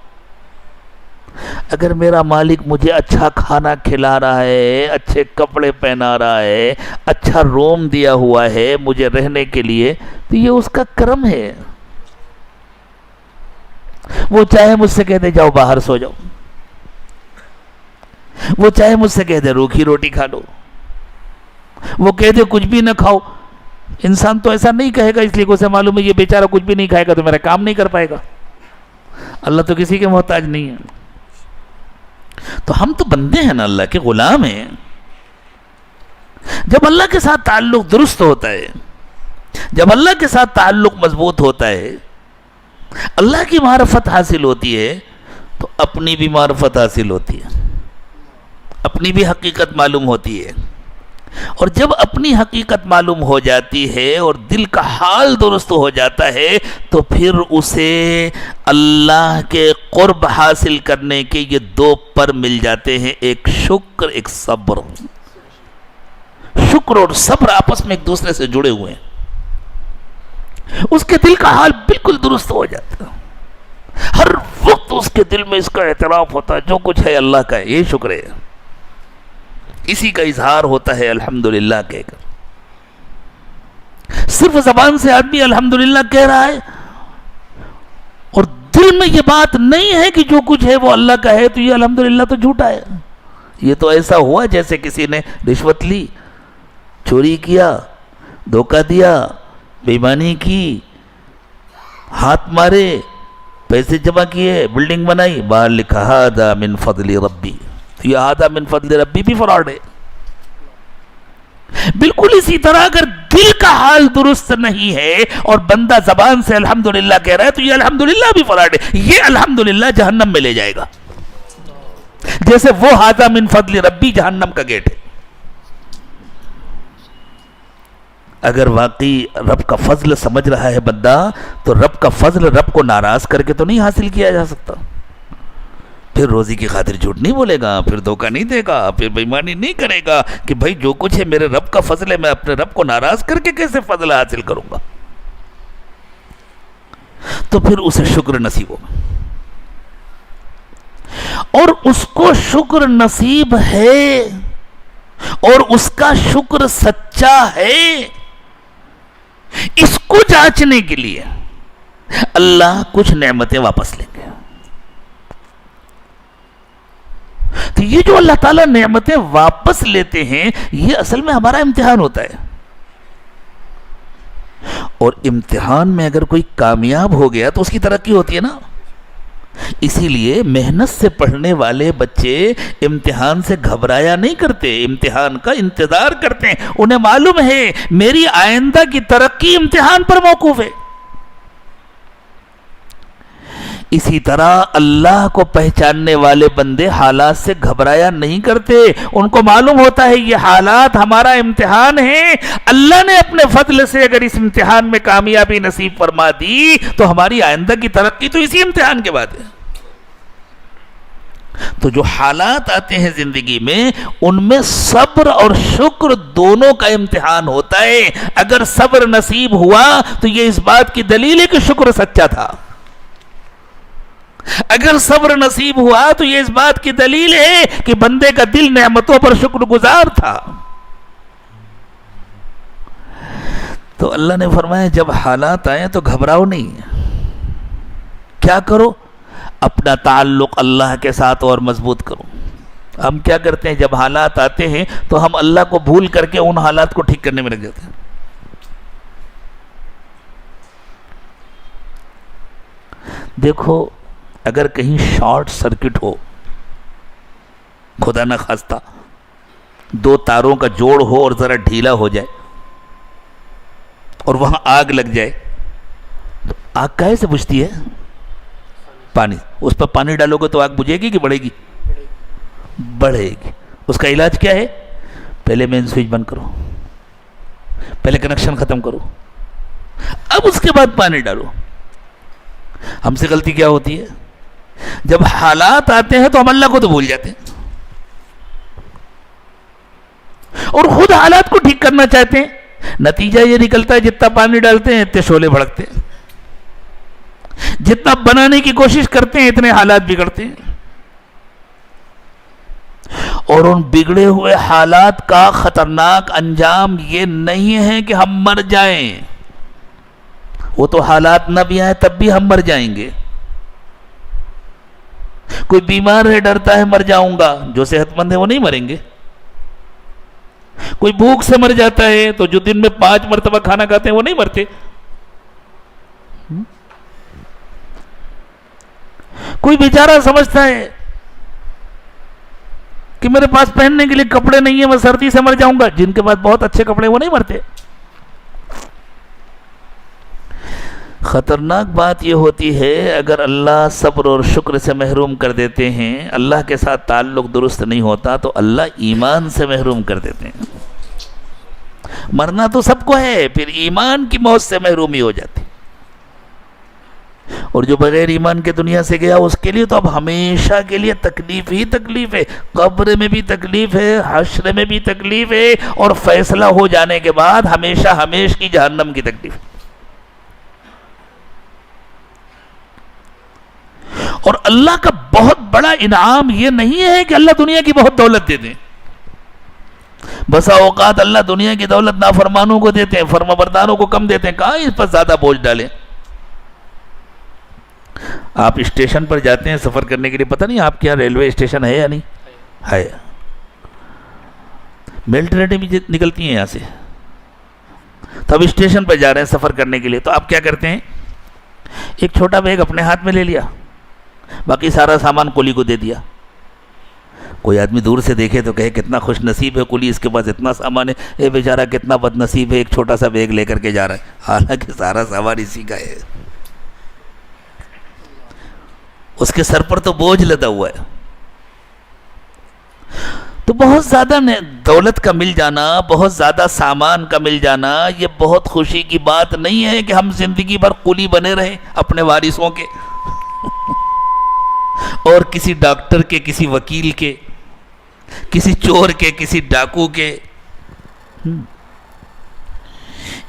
اگر میرا مالک مجھے اچھا کھانا کھلا رہا ہے, اچھے کپڑے پہنا رہا ہے, اچھا روم دیا ہوا ہے مجھے رہنے کے لیے, تو یہ اس کا کرم ہے. وہ چاہے مجھ سے کہہ دے جاؤ باہر سو جاؤ, وہ چاہے مجھ سے کہہ دے روکھی روٹی کھا لو, وہ کہہ دے کچھ بھی نہ کھاؤ. انسان تو ایسا نہیں کہے گا, اس لیے کہ اسے معلوم ہے یہ بیچارہ کچھ بھی نہیں کھائے گا تو میرا کام نہیں کر پائے گا. اللہ تو کسی کے محتاج نہیں ہے. تو ہم تو بندے ہیں نا, اللہ کے غلام ہیں. جب اللہ کے ساتھ تعلق درست ہوتا ہے, جب اللہ کے ساتھ تعلق مضبوط ہوتا ہے, اللہ کی معرفت حاصل ہوتی ہے, تو اپنی بھی معرفت حاصل ہوتی ہے, اپنی بھی حقیقت معلوم ہوتی ہے. اور جب اپنی حقیقت معلوم ہو جاتی ہے اور دل کا حال درست ہو جاتا ہے, تو پھر اسے اللہ کے قرب حاصل کرنے کے یہ دو پر مل جاتے ہیں, ایک شکر, ایک صبر. شکر اور صبر آپس میں ایک دوسرے سے جڑے ہوئے ہیں. اس کے دل کا حال بالکل درست ہو جاتا ہے. ہر وقت اس کے دل میں اس کا اعتراف ہوتا ہے جو کچھ ہے اللہ کا ہے, یہ شکر ہے. اسی کا اظہار ہوتا ہے الحمدللہ کہہ کر. صرف زبان سے آدمی الحمدللہ کہہ رہا ہے اور دل میں یہ بات نہیں ہے کہ جو کچھ ہے وہ اللہ کا ہے, تو یہ الحمدللہ تو جھوٹا ہے. یہ تو ایسا ہوا جیسے کسی نے رشوت لی, چوری کیا, دھوکہ دیا, بے ایمانی کی, ہاتھ مارے, پیسے جمع کیے, بلڈنگ بنائی, باہر لکھا ھذا من فضل ربی. تو یہ ھذا من فضل ربی بھی فراڈ ہے. بالکل اسی طرح اگر دل کا حال درست نہیں ہے اور بندہ زبان سے الحمدللہ کہہ رہا ہے, تو یہ الحمدللہ بھی فراڈ ہے. یہ الحمدللہ جہنم میں لے جائے گا, جیسے وہ ھذا من فضل ربی جہنم کا گیٹ ہے. اگر واقعی رب کا فضل سمجھ رہا ہے بندہ, تو رب کا فضل رب کو ناراض کر کے تو نہیں حاصل کیا جا سکتا. پھر روزی کی خاطر جھوٹ نہیں بولے گا, پھر دھوکہ نہیں دے گا, پھر بے ایمانی نہیں کرے گا کہ بھائی جو کچھ ہے میرے رب کا فضل ہے, میں اپنے رب کو ناراض کر کے کیسے فضل حاصل کروں گا. تو پھر اسے شکر نصیب ہوگا. اور اس کو شکر نصیب ہے اور اس کا شکر سچا ہے, اس کو جانچنے کے لیے اللہ کچھ نعمتیں واپس لیں گے. تو یہ جو اللہ تعالیٰ نعمتیں واپس لیتے ہیں, یہ اصل میں ہمارا امتحان ہوتا ہے. اور امتحان میں اگر کوئی کامیاب ہو گیا تو اس کی ترقی ہوتی ہے نا. اسی لیے محنت سے پڑھنے والے بچے امتحان سے گھبرایا نہیں کرتے, امتحان کا انتظار کرتے ہیں. انہیں معلوم ہے میری آئندہ کی ترقی امتحان پر موقوف ہے. اسی طرح اللہ کو پہچاننے والے بندے حالات سے گھبرایا نہیں کرتے. ان کو معلوم ہوتا ہے یہ حالات ہمارا امتحان ہے, اللہ نے اپنے فضل سے اگر اس امتحان میں کامیابی نصیب فرما دی تو ہماری آئندہ کی ترقی تو اسی امتحان کے بعد ہے. تو جو حالات آتے ہیں زندگی میں, ان میں صبر اور شکر دونوں کا امتحان ہوتا ہے. اگر صبر نصیب ہوا تو یہ اس بات کی دلیل ہے کہ شکر سچا تھا. اگر صبر نصیب ہوا تو یہ اس بات کی دلیل ہے کہ بندے کا دل نعمتوں پر شکر گزار تھا. تو اللہ نے فرمایا جب حالات آئیں تو گھبراؤ نہیں. کیا کرو؟ اپنا تعلق اللہ کے ساتھ اور مضبوط کرو. ہم کیا کرتے ہیں جب حالات آتے ہیں تو ہم اللہ کو بھول کر کے ان حالات کو ٹھیک کرنے میں لگ جاتے ہیں. دیکھو اگر کہیں شارٹ سرکٹ ہو, خدا نہ خواستہ دو تاروں کا جوڑ ہو اور ذرا ڈھیلا ہو جائے اور وہاں آگ لگ جائے, تو آگ کہے سے بجھتی ہے؟ پانی. اس پر پانی ڈالو گے تو آگ بجھے گی کہ بڑھے گی؟ بڑھے گی. اس کا علاج کیا ہے؟ پہلے مین سوئچ بند کرو, پہلے کنیکشن ختم کرو, اب اس کے بعد پانی ڈالو. ہم سے غلطی کیا ہوتی ہے؟ جب حالات آتے ہیں تو ہم اللہ کو تو بھول جاتے ہیں اور خود حالات کو ٹھیک کرنا چاہتے ہیں. نتیجہ یہ نکلتا ہے جتنا پانی ڈالتے ہیں اتنے شعلے بھڑکتے ہیں, جتنا بنانے کی کوشش کرتے ہیں اتنے حالات بگڑتے ہیں. اور ان بگڑے ہوئے حالات کا خطرناک انجام یہ نہیں ہے کہ ہم مر جائیں, وہ تو حالات نہ بھی آئیں تب بھی ہم مر جائیں گے. کوئی بیمار ہے ڈرتا ہے مر جاؤں گا, جو صحت مند ہے وہ نہیں مریں گے. کوئی بھوک سے مر جاتا ہے تو جو دن میں 5 مرتبہ کھانا کھاتے ہیں وہ نہیں مرتے. کوئی بیچارہ سمجھتا ہے کہ میرے پاس پہننے کے لیے کپڑے نہیں ہیں, میں سردی سے مر جاؤں گا, جن کے پاس بہت اچھے کپڑے وہ نہیں مرتے. خطرناک بات یہ ہوتی ہے اگر اللہ صبر اور شکر سے محروم کر دیتے ہیں, اللہ کے ساتھ تعلق درست نہیں ہوتا تو اللہ ایمان سے محروم کر دیتے ہیں. مرنا تو سب کو ہے, پھر ایمان کی موت سے محرومی ہو جاتی. اور جو بغیر ایمان کے دنیا سے گیا اس کے لیے تو اب ہمیشہ کے لیے تکلیف ہی تکلیف ہے. قبر میں بھی تکلیف ہے, حشر میں بھی تکلیف ہے, اور فیصلہ ہو جانے کے بعد ہمیشہ ہمیشہ کی جہنم کی تکلیف ہے. اور اللہ کا بہت بڑا انعام یہ نہیں ہے کہ اللہ دنیا کی بہت دولت دے دیں. بسا اوقات اللہ دنیا کی دولت نافرمانوں کو دیتے ہیں, فرما برداروں کو کم دیتے ہیں. کہاں اس پر زیادہ بوجھ ڈالیں. آپ اسٹیشن پر جاتے ہیں سفر کرنے کے لیے, پتہ نہیں آپ کے یہاں ریلوے اسٹیشن ہے یا نہیں ہے. میل ٹرینیں بھی نکلتی ہیں یہاں سے, تو اب اسٹیشن پر جا رہے ہیں سفر کرنے کے لیے, تو آپ کیا کرتے ہیں, ایک چھوٹا بیگ اپنے ہاتھ میں لے لیا, باقی سارا سامان کولی کو دے دیا. کوئی آدمی دور سے دیکھے تو کہے کتنا خوش نصیب ہے کولی, اس کے پاس اتنا سامان ہے, اے بیچارہ کتنا بد نصیب ہے, ایک چھوٹا سا بیگ لے کر کے جا رہا ہے. حالانکہ سارا سامان اسی کا ہے, اس کے سر پر تو بوجھ لدا ہوا ہے. تو بہت زیادہ دولت کا مل جانا, بہت زیادہ سامان کا مل جانا, یہ بہت خوشی کی بات نہیں ہے کہ ہم زندگی بھر قلی بنے رہیں اپنے وارثوں کے اور کسی ڈاکٹر کے, کسی وکیل کے, کسی چور کے, کسی ڈاکو کے,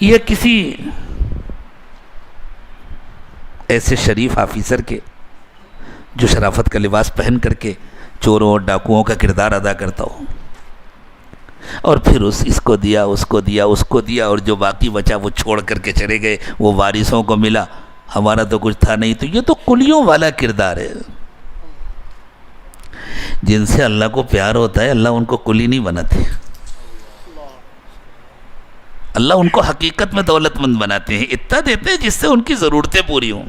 یا کسی ایسے شریف آفیسر کے جو شرافت کا لباس پہن کر کے چوروں اور ڈاکوؤں کا کردار ادا کرتا ہو, اور پھر اس کو دیا, اس کو دیا, اس کو دیا, اور جو باقی بچا وہ چھوڑ کر کے چلے گئے, وہ وارثوں کو ملا, ہمارا تو کچھ تھا نہیں. تو یہ تو کلیوں والا کردار ہے. جن سے اللہ کو پیار ہوتا ہے اللہ ان کو کلی نہیں بناتے, اللہ ان کو حقیقت میں دولت مند بناتے ہیں. اتنا دیتے ہیں جس سے ان کی ضرورتیں پوری ہوں,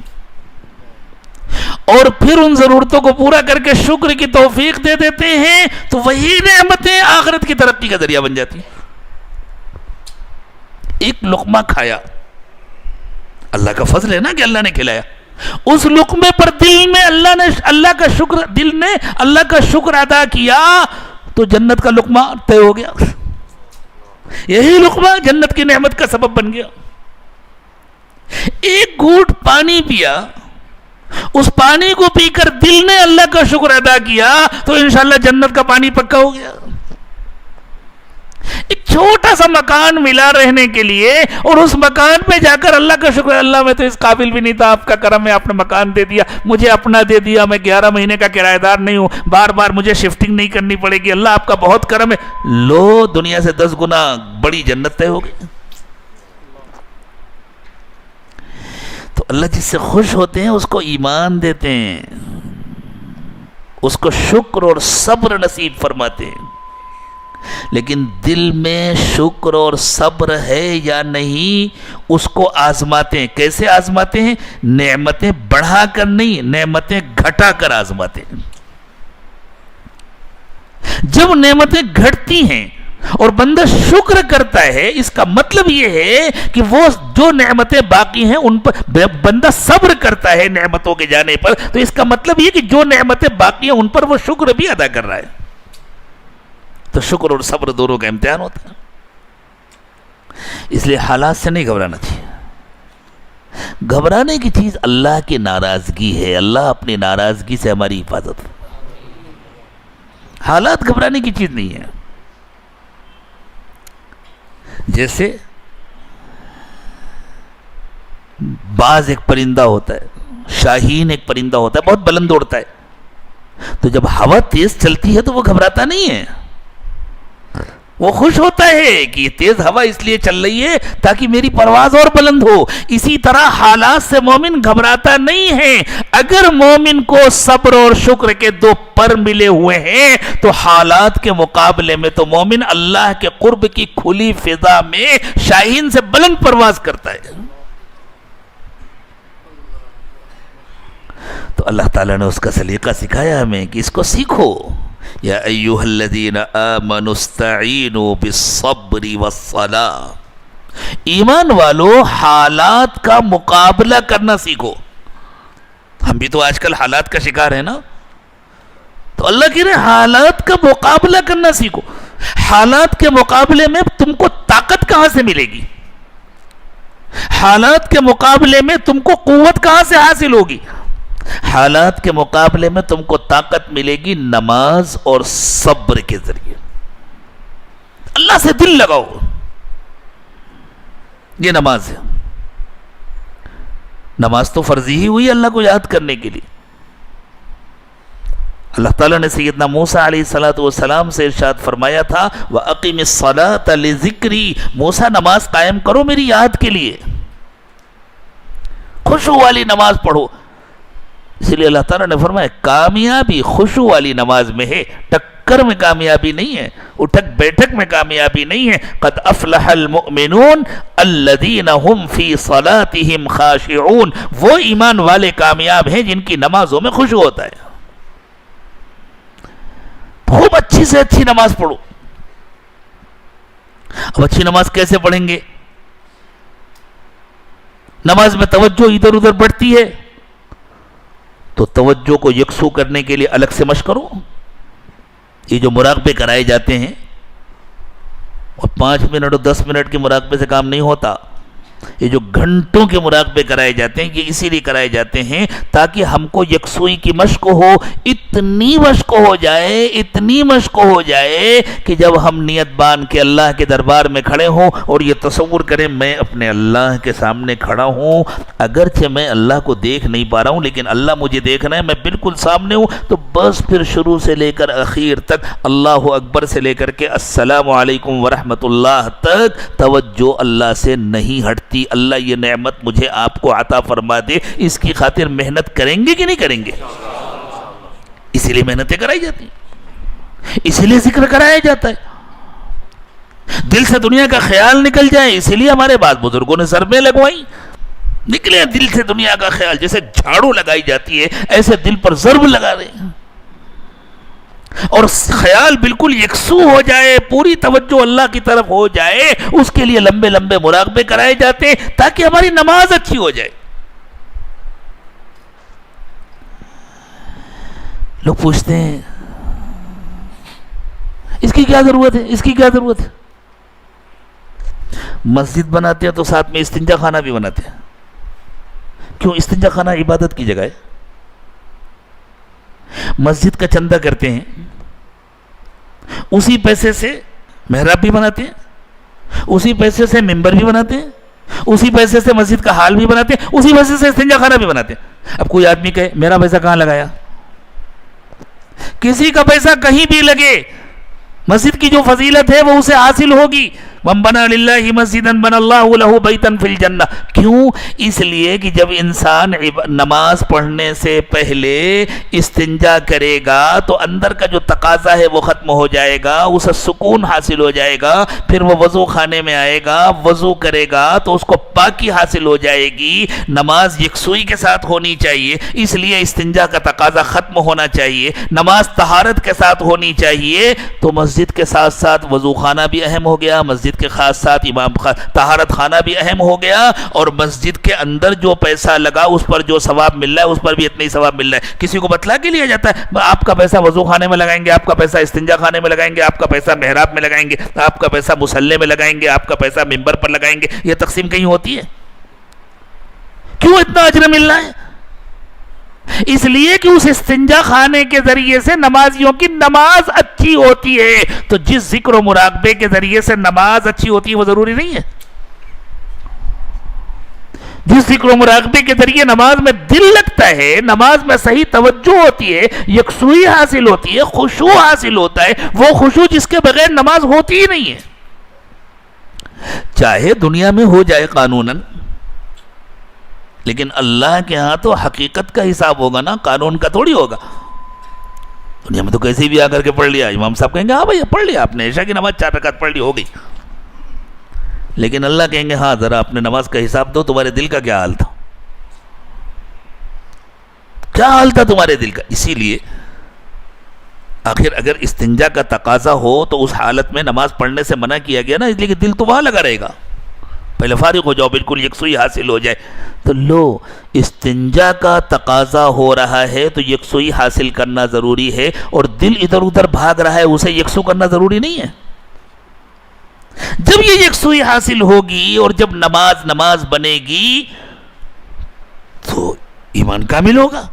اور پھر ان ضرورتوں کو پورا کر کے شکر کی توفیق دے دیتے ہیں, تو وہی نعمتیں آخرت کی ترقی کا ذریعہ بن جاتی. ایک لقمہ کھایا, اللہ کا فضل ہے نا کہ اللہ نے کھلایا. اس لقمے پر دل نے اللہ کا شکر ادا کیا تو جنت کا لقمہ طے ہو گیا. یہی لقمہ جنت کی نعمت کا سبب بن گیا. ایک گھونٹ پانی پیا, اس پانی کو پی کر دل نے اللہ کا شکر ادا کیا تو انشاءاللہ جنت کا پانی پکا ہو گیا. ایک چھوٹا سا مکان ملا رہنے کے لیے, اور اس مکان پہ جا کر اللہ کا شکر, اللہ میں تو اس قابل بھی نہیں تھا, آپ کا کرم ہے, آپ نے مکان دے دیا, مجھے اپنا دے دیا, میں 11 مہینے کا کرایہ دار نہیں ہوں, بار بار مجھے شفٹنگ نہیں کرنی پڑے گی, اللہ آپ کا بہت کرم ہے. لو دنیا سے 10 گنا بڑی جنت طے ہو گئی. تو اللہ جس سے خوش ہوتے ہیں اس کو ایمان دیتے ہیں, اس کو شکر اور صبر نصیب فرماتے ہیں. لیکن دل میں شکر اور صبر ہے یا نہیں اس کو آزماتے ہیں. کیسے آزماتے ہیں؟ نعمتیں بڑھا کر نہیں, نعمتیں گھٹا کر آزماتے ہیں. جب نعمتیں گھٹتی ہیں اور بندہ شکر کرتا ہے, اس کا مطلب یہ ہے کہ وہ جو نعمتیں باقی ہیں ان پر بندہ صبر کرتا ہے نعمتوں کے جانے پر, تو اس کا مطلب یہ کہ جو نعمتیں باقی ہیں ان پر وہ شکر بھی ادا کر رہا ہے. تو شکر اور صبر دونوں کا امتحان ہوتا ہے. اس لیے حالات سے نہیں گھبرانا چاہیے. گھبرانے کی چیز اللہ کی ناراضگی ہے. اللہ اپنی ناراضگی سے ہماری حفاظت. حالات گھبرانے کی چیز نہیں ہے. جیسے باز ایک پرندہ ہوتا ہے, شاہین ایک پرندہ ہوتا ہے, بہت بلند اڑتا ہے. تو جب ہوا تیز چلتی ہے تو وہ گھبراتا نہیں ہے, وہ خوش ہوتا ہے کہ یہ تیز ہوا اس لیے چل رہی ہے تاکہ میری پرواز اور بلند ہو. اسی طرح حالات سے مومن گھبراتا نہیں ہے. اگر مومن کو صبر اور شکر کے دو پر ملے ہوئے ہیں تو حالات کے مقابلے میں تو مومن اللہ کے قرب کی کھلی فضا میں شاہین سے بلند پرواز کرتا ہے. تو اللہ تعالیٰ نے اس کا سلیقہ سکھایا ہمیں کہ اس کو سیکھو. یا ایھا الذین آمنوا استعینوا بالصبر والصلاۃ. ایمان والو حالات کا مقابلہ کرنا سیکھو. ہم بھی تو آج کل حالات کا شکار ہیں نا, تو اللہ کہہ رہے حالات کا مقابلہ کرنا سیکھو. حالات کے مقابلے میں تم کو طاقت کہاں سے ملے گی؟ حالات کے مقابلے میں تم کو قوت کہاں سے حاصل ہوگی؟ حالات کے مقابلے میں تم کو طاقت ملے گی نماز اور صبر کے ذریعے. اللہ سے دل لگاؤ, یہ نماز ہے. نماز تو فرضی ہی ہوئی اللہ کو یاد کرنے کے لیے. اللہ تعالیٰ نے سیدنا موسیٰ علیہ السلام سے ارشاد فرمایا تھا وَأَقِمِ الصَّلَاةَ لِذِكْرِي. موسیٰ نماز قائم کرو میری یاد کے لیے, خشوع والی نماز پڑھو. اس لیے اللہ تعالیٰ نے فرمایا کامیابی خشوع والی نماز میں ہے, ٹکر میں کامیابی نہیں ہے, اٹھک بیٹھک میں کامیابی نہیں ہے. قد افلح المؤمنون الذین هم فی صلاتهم خاشعون. وہ ایمان والے کامیاب ہیں جن کی نمازوں میں خشوع ہوتا ہے. خوب اچھی سے اچھی نماز پڑھو. اب اچھی نماز کیسے پڑھیں گے؟ نماز میں توجہ ادھر ادھر بڑھتی ہے تو توجہ کو یکسو کرنے کے لیے الگ سے مشق کرو. یہ جو مراقبے کرائے جاتے ہیں, اور 5 منٹ اور 10 منٹ کے مراقبے سے کام نہیں ہوتا. یہ جو گھنٹوں کے مراقبے کرائے جاتے ہیں, یہ اسی لیے کرائے جاتے ہیں تاکہ ہم کو یکسوئی کی مشق ہو. اتنی مشق ہو جائے, اتنی مشق ہو جائے کہ جب ہم نیت بان کے اللہ کے دربار میں کھڑے ہوں اور یہ تصور کریں میں اپنے اللہ کے سامنے کھڑا ہوں, اگرچہ میں اللہ کو دیکھ نہیں پا رہا ہوں لیکن اللہ مجھے دیکھ رہا ہے, میں بالکل سامنے ہوں, تو بس پھر شروع سے لے کر اخیر تک, اللہ اکبر سے لے کر کے السلام علیکم ورحمۃ اللہ تک توجہ اللہ سے نہیں ہٹتی. اللہ یہ نعمت مجھے آپ کو عطا فرما دے, اس کی خاطر محنت کریں گے کہ نہیں کریں گے؟ اسی لیے محنتیں کرائی جاتی ہیں, اسی لیے ذکر کرایا جاتا ہے. دل سے دنیا کا خیال نکل جائے, اسی لیے ہمارے بعض بزرگوں نے ضربیں لگوائی. نکلے دل سے دنیا کا خیال, جیسے جھاڑو لگائی جاتی ہے ایسے دل پر ضرب لگا رہے ہیں, اور خیال بالکل یکسو ہو جائے, پوری توجہ اللہ کی طرف ہو جائے. اس کے لیے لمبے لمبے مراقبے کرائے جاتے ہیں تاکہ ہماری نماز اچھی ہو جائے. لوگ پوچھتے ہیں اس کی کیا ضرورت ہے, اس کی کیا ضرورت ہے؟ مسجد بناتے ہیں تو ساتھ میں استنجا خانہ بھی بناتے ہیں. کیوں؟ استنجا خانہ عبادت کی جگہ ہے. مسجد کا چندہ کرتے ہیں, اسی پیسے سے محراب بھی بناتے ہیں, اسی پیسے سے ممبر بھی بناتے ہیں, اسی پیسے سے مسجد کا ہال بھی بناتے ہیں, اسی پیسے سے استنجا خانہ بھی بناتے ہیں. اب کوئی آدمی کہے میرا پیسہ کہاں لگایا؟ کسی کا پیسہ کہیں بھی لگے, مسجد کی جو فضیلت ہے وہ اسے حاصل ہوگی. من بنا للہ مسجدا بنا اللہ لہ بیتا فی الجنہ. کیوں؟ اس لیے کہ جب انسان نماز پڑھنے سے پہلے استنجا کرے گا تو اندر کا جو تقاضا ہے وہ ختم ہو جائے گا, اسے سکون حاصل ہو جائے گا. پھر وہ وضو خانے میں آئے گا, وضو کرے گا تو اس کو پاکی حاصل ہو جائے گی. نماز یکسوئی کے ساتھ ہونی چاہیے, اس لیے استنجا کا تقاضا ختم ہونا چاہیے. نماز طہارت کے ساتھ ہونی چاہیے. تو مسجد کے ساتھ ساتھ وضو خانہ بھی اہم ہو گیا, مسجد کے خاص ساتھ امام طہارت خانہ بھی اہم ہو گیا, اور مسجد کے اندر جو پیسہ لگا اس پر جو ثواب مل رہا ہے اس پر بھی اتنا ہی ثواب مل رہا ہے. کسی کو بتلا کے لیا جاتا ہے آپ کا پیسہ وضو خانے میں لگائیں گے, آپ کا پیسہ استنجا خانے میں لگائیں گے, آپ کا پیسہ محراب میں لگائیں گے, آپ کا پیسہ مصلی میں لگائیں گے, آپ کا پیسہ ممبر پر لگائیں گے. یہ تقسیم کہیں ہوتی ہے؟ کیوں اتنا اجر مل رہا ہے؟ اس لیے کہ اس استنجا خانے کے ذریعے سے نمازیوں کی نماز اچھی ہوتی ہے. تو جس ذکر و مراقبے کے ذریعے سے نماز اچھی ہوتی ہے وہ ضروری نہیں ہے؟ جس ذکر و مراقبے کے ذریعے نماز میں دل لگتا ہے، نماز میں صحیح توجہ ہوتی ہے، یکسوئی حاصل ہوتی ہے، خشوع حاصل ہوتا ہے، وہ خشوع جس کے بغیر نماز ہوتی ہی نہیں ہے. چاہے دنیا میں ہو جائے قانوناً، لیکن اللہ کے ہاں تو حقیقت کا حساب ہوگا نا، قانون کا تھوڑی ہوگا. دنیا میں تو کیسے بھی آ کر کے پڑھ لیا، امام صاحب کہیں گے ہاں بھائی پڑھ لیا آپ نے، عشاء کی نماز 4 رکعت پڑھ لی، ہو گئی. لیکن اللہ کہیں گے ہاں ذرا اپنے نماز کا حساب دو، تمہارے دل کا کیا حال تھا، کیا حال تھا تمہارے دل کا. اسی لیے آخر اگر استنجا کا تقاضا ہو تو اس حالت میں نماز پڑھنے سے منع کیا گیا نا، اس لیے کہ دل تو وہاں لگا رہے گا. پہلے فارغ ہو جاؤ، بالکل یکسوئی حاصل ہو جائے. تو لو استنجا کا تقاضا ہو رہا ہے تو یکسوئی حاصل کرنا ضروری ہے، اور دل ادھر ادھر بھاگ رہا ہے اسے یکسو کرنا ضروری نہیں ہے. جب یہ یکسوئی حاصل ہوگی اور جب نماز بنے گی تو ایمان کامل ہوگا،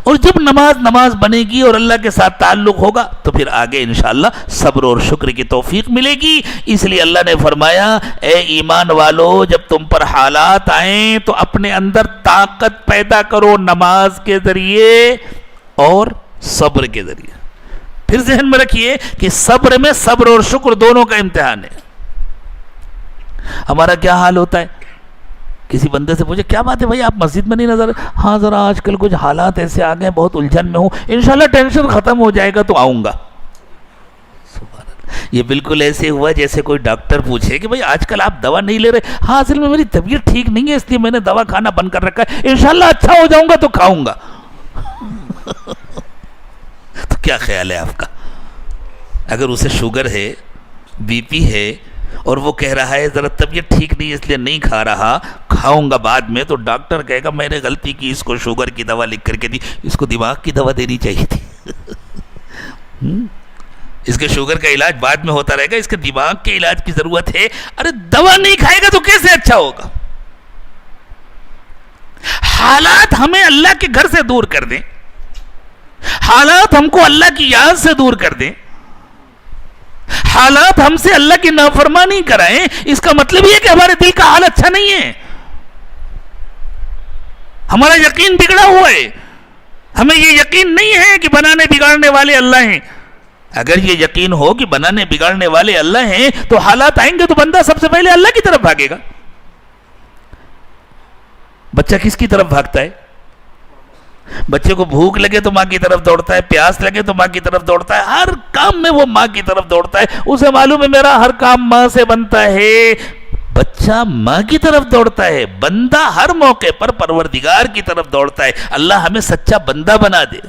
اور جب نماز بنے گی اور اللہ کے ساتھ تعلق ہوگا تو پھر آگے انشاءاللہ صبر اور شکر کی توفیق ملے گی. اس لیے اللہ نے فرمایا اے ایمان والو، جب تم پر حالات آئیں تو اپنے اندر طاقت پیدا کرو نماز کے ذریعے اور صبر کے ذریعے. پھر ذہن میں رکھیے کہ صبر میں صبر اور شکر دونوں کا امتحان ہے. ہمارا کیا حال ہوتا ہے، کسی بندے سے پوچھے کیا بات ہے بھائی آپ مسجد میں نہیں نظر، ہاں ذرا آج کل کچھ حالات ایسے آ گئے، بہت الجھن میں ہوں، انشاءاللہ ٹینشن ختم ہو جائے گا تو آؤں گا. یہ بالکل ایسے ہوا جیسے کوئی ڈاکٹر پوچھے کہ بھائی آج کل آپ دوا نہیں لے رہے، ہاں اصل میں میری طبیعت ٹھیک نہیں ہے اس لیے میں نے دوا کھانا بند کر رکھا ہے، انشاءاللہ اچھا ہو جاؤں گا تو کھاؤں گا. تو کیا خیال ہے آپ کا؟ اگر اسے شوگر ہے، بی پی ہے، اور وہ کہہ رہا ہے ذرا طبیعت ٹھیک نہیں اس لیے نہیں کھا رہا، کھاؤں گا بعد میں، تو ڈاکٹر کہے گا میں نے غلطی کی، اس کو شوگر کی دوا لکھ کر کے دی، اس کو دماغ کی دوا دینی چاہیے تھی. اس کے شوگر کا علاج بعد میں ہوتا رہے گا، اس کے دماغ کے علاج کی ضرورت ہے. ارے دوا نہیں کھائے گا تو کیسے اچھا ہوگا؟ حالات ہمیں اللہ کے گھر سے دور کر دیں، حالات ہم کو اللہ کی یاد سے دور کر دیں، حالات ہم سے اللہ کی نافرمانی کرائیں، اس کا مطلب یہ کہ ہمارے دل کا حال اچھا نہیں ہے، ہمارا یقین بگڑا ہوا ہے، ہمیں یہ یقین نہیں ہے کہ بنانے بگاڑنے والے اللہ ہیں. اگر یہ یقین ہو کہ بنانے بگاڑنے والے اللہ ہیں تو حالات آئیں گے تو بندہ سب سے پہلے اللہ کی طرف بھاگے گا. بچہ کس کی طرف بھاگتا ہے؟ بچے کو بھوک لگے تو ماں کی طرف دوڑتا ہے، پیاس لگے تو ماں کی طرف دوڑتا ہے، ہر کام میں وہ ماں کی طرف دوڑتا ہے. اسے معلوم ہے میرا ہر کام ماں سے بنتا ہے. بچہ ماں کی طرف دوڑتا ہے، بندہ ہر موقع پر پروردگار کی طرف دوڑتا ہے. اللہ ہمیں سچا بندہ بنا دے.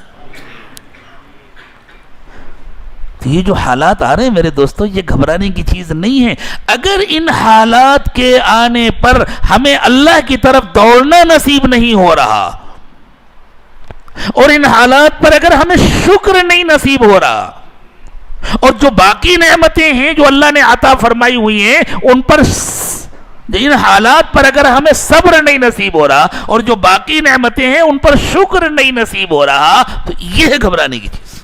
تو یہ جو حالات آ رہے ہیں میرے دوستو، یہ گھبرانے کی چیز نہیں ہے. اگر ان حالات کے آنے پر ہمیں اللہ کی طرف دوڑنا نصیب نہیں ہو رہا، اور ان حالات پر اگر ہمیں شکر نہیں نصیب ہو رہا، اور جو باقی نعمتیں ہیں جو اللہ نے عطا فرمائی ہوئی ہیں ان پر، ان حالات پر اگر ہمیں صبر نہیں نصیب ہو رہا اور جو باقی نعمتیں ہیں ان پر شکر نہیں نصیب ہو رہا، تو یہ ہے گھبرانے کی چیز،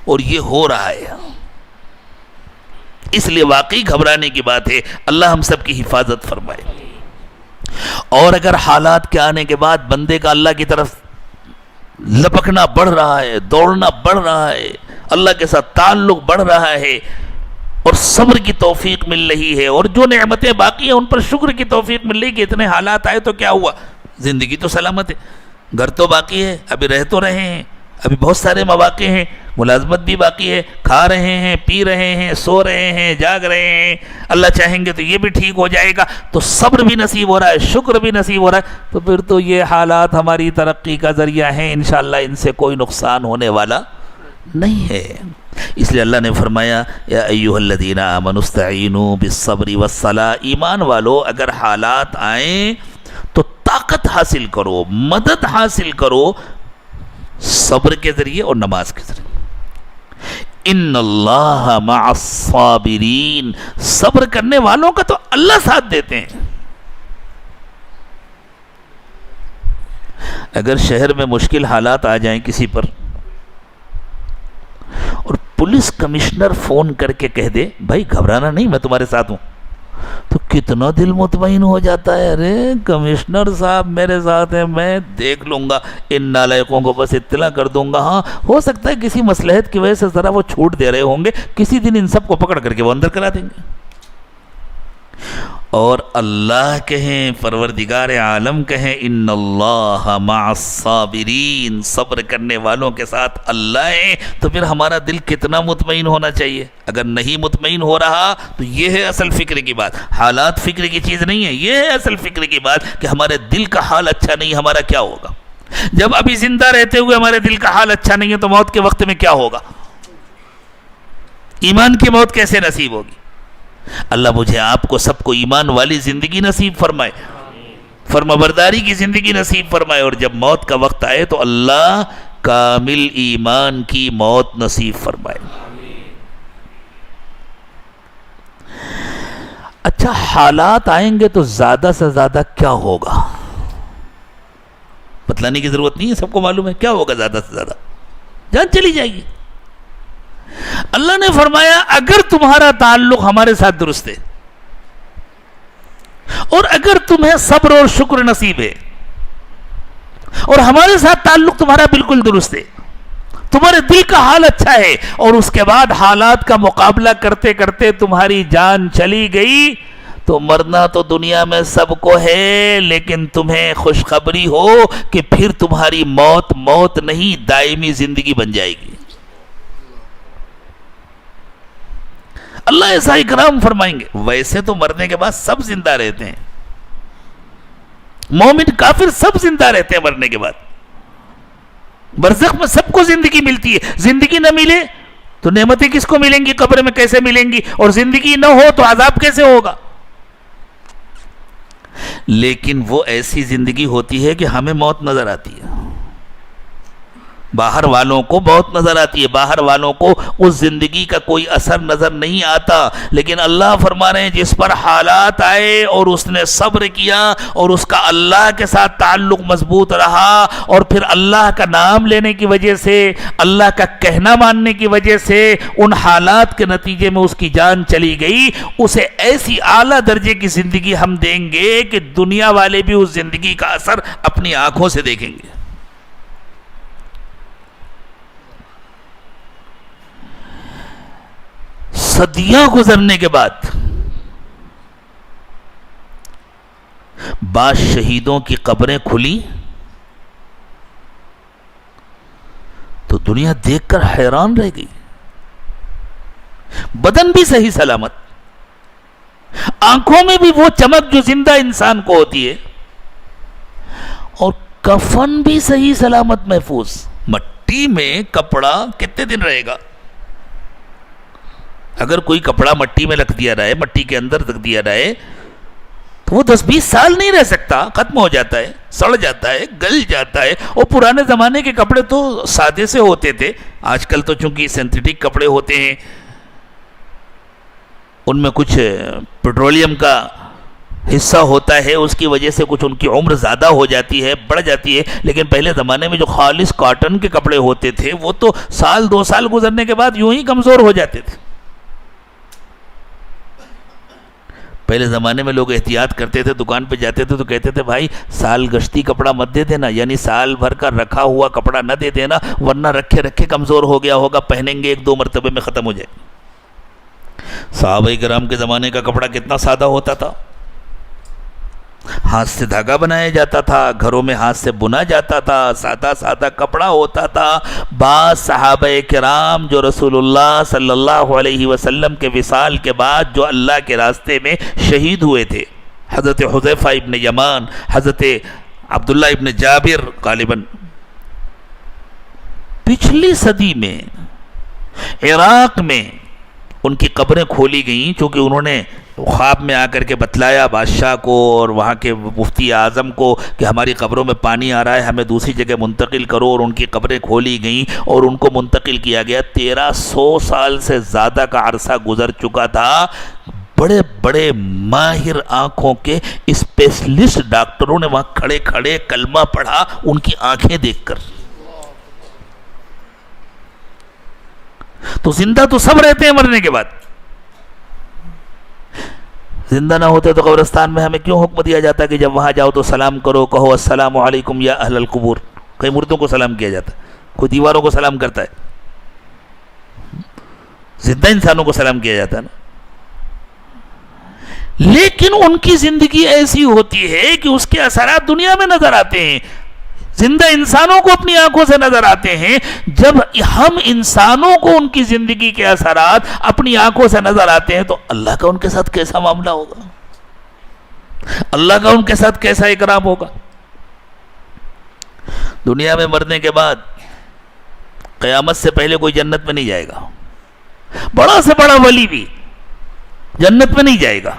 اور یہ ہو رہا ہے. اس لیے واقعی گھبرانے کی بات ہے. اللہ ہم سب کی حفاظت فرمائے. اور اگر حالات کے آنے کے بعد بندے کا اللہ کی طرف لپکنا بڑھ رہا ہے، دوڑنا بڑھ رہا ہے، اللہ کے ساتھ تعلق بڑھ رہا ہے، اور صبر کی توفیق مل رہی ہے، اور جو نعمتیں باقی ہیں ان پر شکر کی توفیق مل رہی ہے کہ اتنے حالات آئے تو کیا ہوا، زندگی تو سلامت ہے، گھر تو باقی ہے، ابھی رہ تو رہے ہیں، ابھی بہت سارے مواقع ہیں، ملازمت بھی باقی ہے، کھا رہے ہیں، پی رہے ہیں، سو رہے ہیں، جاگ رہے ہیں، اللہ چاہیں گے تو یہ بھی ٹھیک ہو جائے گا. تو صبر بھی نصیب ہو رہا ہے، شکر بھی نصیب ہو رہا ہے، تو پھر تو یہ حالات ہماری ترقی کا ذریعہ ہیں. انشاءاللہ ان سے کوئی نقصان ہونے والا نہیں ہے. اس لیے اللہ نے فرمایا یا ایھا الذین آمنوا استعینوا بالصبر والصلاۃ. ایمان والو اگر حالات آئیں تو طاقت حاصل کرو، مدد حاصل کرو صبر کے ذریعے اور نماز کے ذریعے. ان اللہ مع الصابرین. صبر کرنے والوں کا تو اللہ ساتھ دیتے ہیں. اگر شہر میں مشکل حالات آ جائیں کسی پر اور پولیس کمشنر فون کر کے کہہ دے بھائی گھبرانا نہیں، میں تمہارے ساتھ ہوں، تو کتنا دل مطمئن ہو جاتا ہے. ارے کمشنر صاحب میرے ساتھ ہیں، میں دیکھ لوں گا، ان نالائقوں کو بس اطلاع کر دوں گا. ہاں ہو سکتا ہے کسی مصلحت کی وجہ سے ذرا وہ چھوٹ دے رہے ہوں گے، کسی دن ان سب کو پکڑ کر کے وہ اندر کرا دیں گے. اور اللہ کہیں، پروردگار عالم کہیں ان اللہ مع الصابرین، صبر کرنے والوں کے ساتھ اللہ ہے. تو پھر ہمارا دل کتنا مطمئن ہونا چاہیے. اگر نہیں مطمئن ہو رہا تو یہ ہے اصل فکر کی بات. حالات فکر کی چیز نہیں ہے، یہ ہے اصل فکر کی بات کہ ہمارے دل کا حال اچھا نہیں، ہمارا کیا ہوگا. جب ابھی زندہ رہتے ہوئے ہمارے دل کا حال اچھا نہیں ہے تو موت کے وقت میں کیا ہوگا؟ ایمان کی موت کیسے نصیب ہوگی؟ اللہ مجھے آپ کو سب کو ایمان والی زندگی نصیب فرمائے، فرمانبرداری کی زندگی نصیب فرمائے، اور جب موت کا وقت آئے تو اللہ کامل ایمان کی موت نصیب فرمائے. اچھا حالات آئیں گے تو زیادہ سے زیادہ کیا ہوگا؟ بتلانے کی ضرورت نہیں ہے، سب کو معلوم ہے کیا ہوگا. زیادہ سے زیادہ جان چلی جائے گی. اللہ نے فرمایا اگر تمہارا تعلق ہمارے ساتھ درست ہے اور اگر تمہیں صبر اور شکر نصیب ہے اور ہمارے ساتھ تعلق تمہارا بالکل درست ہے، تمہارے دل کا حال اچھا ہے، اور اس کے بعد حالات کا مقابلہ کرتے کرتے تمہاری جان چلی گئی، تو مرنا تو دنیا میں سب کو ہے، لیکن تمہیں خوشخبری ہو کہ پھر تمہاری موت موت نہیں، دائمی زندگی بن جائے گی. اللہ ایسا اکرام فرمائیں گے. ویسے تو مرنے کے بعد سب زندہ رہتے ہیں، مومن کافر سب زندہ رہتے ہیں مرنے کے بعد. برزخ میں سب کو زندگی ملتی ہے. زندگی نہ ملے تو نعمتیں کس کو ملیں گی؟ قبر میں کیسے ملیں گی؟ اور زندگی نہ ہو تو عذاب کیسے ہوگا؟ لیکن وہ ایسی زندگی ہوتی ہے کہ ہمیں موت نظر آتی ہے، باہر والوں کو بہت نظر آتی ہے، باہر والوں کو اس زندگی کا کوئی اثر نظر نہیں آتا. لیکن اللہ فرما رہے ہیں جس پر حالات آئے اور اس نے صبر کیا اور اس کا اللہ کے ساتھ تعلق مضبوط رہا، اور پھر اللہ کا نام لینے کی وجہ سے، اللہ کا کہنا ماننے کی وجہ سے ان حالات کے نتیجے میں اس کی جان چلی گئی، اسے ایسی اعلیٰ درجے کی زندگی ہم دیں گے کہ دنیا والے بھی اس زندگی کا اثر اپنی آنکھوں سے دیکھیں گے. صدیاں گزرنے کے بعد بعض شہیدوں کی قبریں کھلی تو دنیا دیکھ کر حیران رہ گئی. بدن بھی صحیح سلامت، آنکھوں میں بھی وہ چمک جو زندہ انسان کو ہوتی ہے، اور کفن بھی صحیح سلامت محفوظ. مٹی میں کپڑا کتنے دن رہے گا؟ اگر کوئی کپڑا مٹی میں رکھ دیا رہے، مٹی کے اندر رکھ دیا رہے، تو وہ 10-20 سال نہیں رہ سکتا، ختم ہو جاتا ہے، سڑ جاتا ہے، گل جاتا ہے. اور پرانے زمانے کے کپڑے تو سادے سے ہوتے تھے. آج کل تو چونکہ سینتھیٹک کپڑے ہوتے ہیں، ان میں کچھ پیٹرولیم کا حصہ ہوتا ہے، اس کی وجہ سے کچھ ان کی عمر زیادہ ہو جاتی ہے، بڑھ جاتی ہے. لیکن پہلے زمانے میں جو خالص کاٹن کے کپڑے ہوتے تھے وہ تو 1-2 سال گزرنے کے بعد یوں ہی کمزور ہو جاتے تھے. پہلے زمانے میں لوگ احتیاط کرتے تھے، دکان پہ جاتے تھے تو کہتے تھے بھائی سال گشتی کپڑا مت دے دینا، یعنی سال بھر کا رکھا ہوا کپڑا نہ دے دینا، ورنہ رکھے رکھے کمزور ہو گیا ہوگا، پہنیں گے 1-2 مرتبے میں ختم ہو جائے. صحابہ کرام کے زمانے کا کپڑا کتنا سادہ ہوتا تھا، ہاتھ سے دھاگا بنایا جاتا تھا، گھروں میں ہاتھ سے بنا جاتا تھا، سادہ سادہ کپڑا ہوتا تھا. بعض صحابہ کرام جو رسول اللہ صلی اللہ علیہ وسلم کے وصال کے بعد جو اللہ کے راستے میں شہید ہوئے تھے، حضرت حذیفہ ابن یمان، حضرت عبداللہ ابن جابر، غالباً پچھلی صدی میں عراق میں ان کی قبریں کھولی گئیں، چونکہ انہوں نے خواب میں آ کر کے بتلایا بادشاہ کو اور وہاں کے مفتی اعظم کو کہ ہماری قبروں میں پانی آ رہا ہے، ہمیں دوسری جگہ منتقل کرو، اور ان کی قبریں کھولی گئیں اور ان کو منتقل کیا گیا. 1300 سال سے زیادہ کا عرصہ گزر چکا تھا. بڑے بڑے ماہر آنکھوں کے اسپیشلسٹ ڈاکٹروں نے وہاں کھڑے کھڑے کلمہ پڑھا ان کی آنکھیں دیکھ کر. تو زندہ تو سب رہتے ہیں مرنے کے بعد. زندہ نہ ہوتے تو قبرستان میں ہمیں کیوں حکم دیا جاتا ہے کہ جب وہاں جاؤ تو سلام کرو, کہو السلام علیکم یا اہل القبور. کئی مردوں کو سلام کیا جاتا ہے, کوئی دیواروں کو سلام کرتا ہے. زندہ انسانوں کو سلام کیا جاتا ہے نا. لیکن ان کی زندگی ایسی ہوتی ہے کہ اس کے اثرات دنیا میں نظر آتے ہیں, زندہ انسانوں کو اپنی آنکھوں سے نظر آتے ہیں. جب ہم انسانوں کو ان کی زندگی کے اثرات اپنی آنکھوں سے نظر آتے ہیں تو اللہ کا ان کے ساتھ کیسا معاملہ ہوگا, اللہ کا ان کے ساتھ کیسا اکرام ہوگا. دنیا میں مرنے کے بعد قیامت سے پہلے کوئی جنت میں نہیں جائے گا, بڑا سے بڑا ولی بھی جنت میں نہیں جائے گا.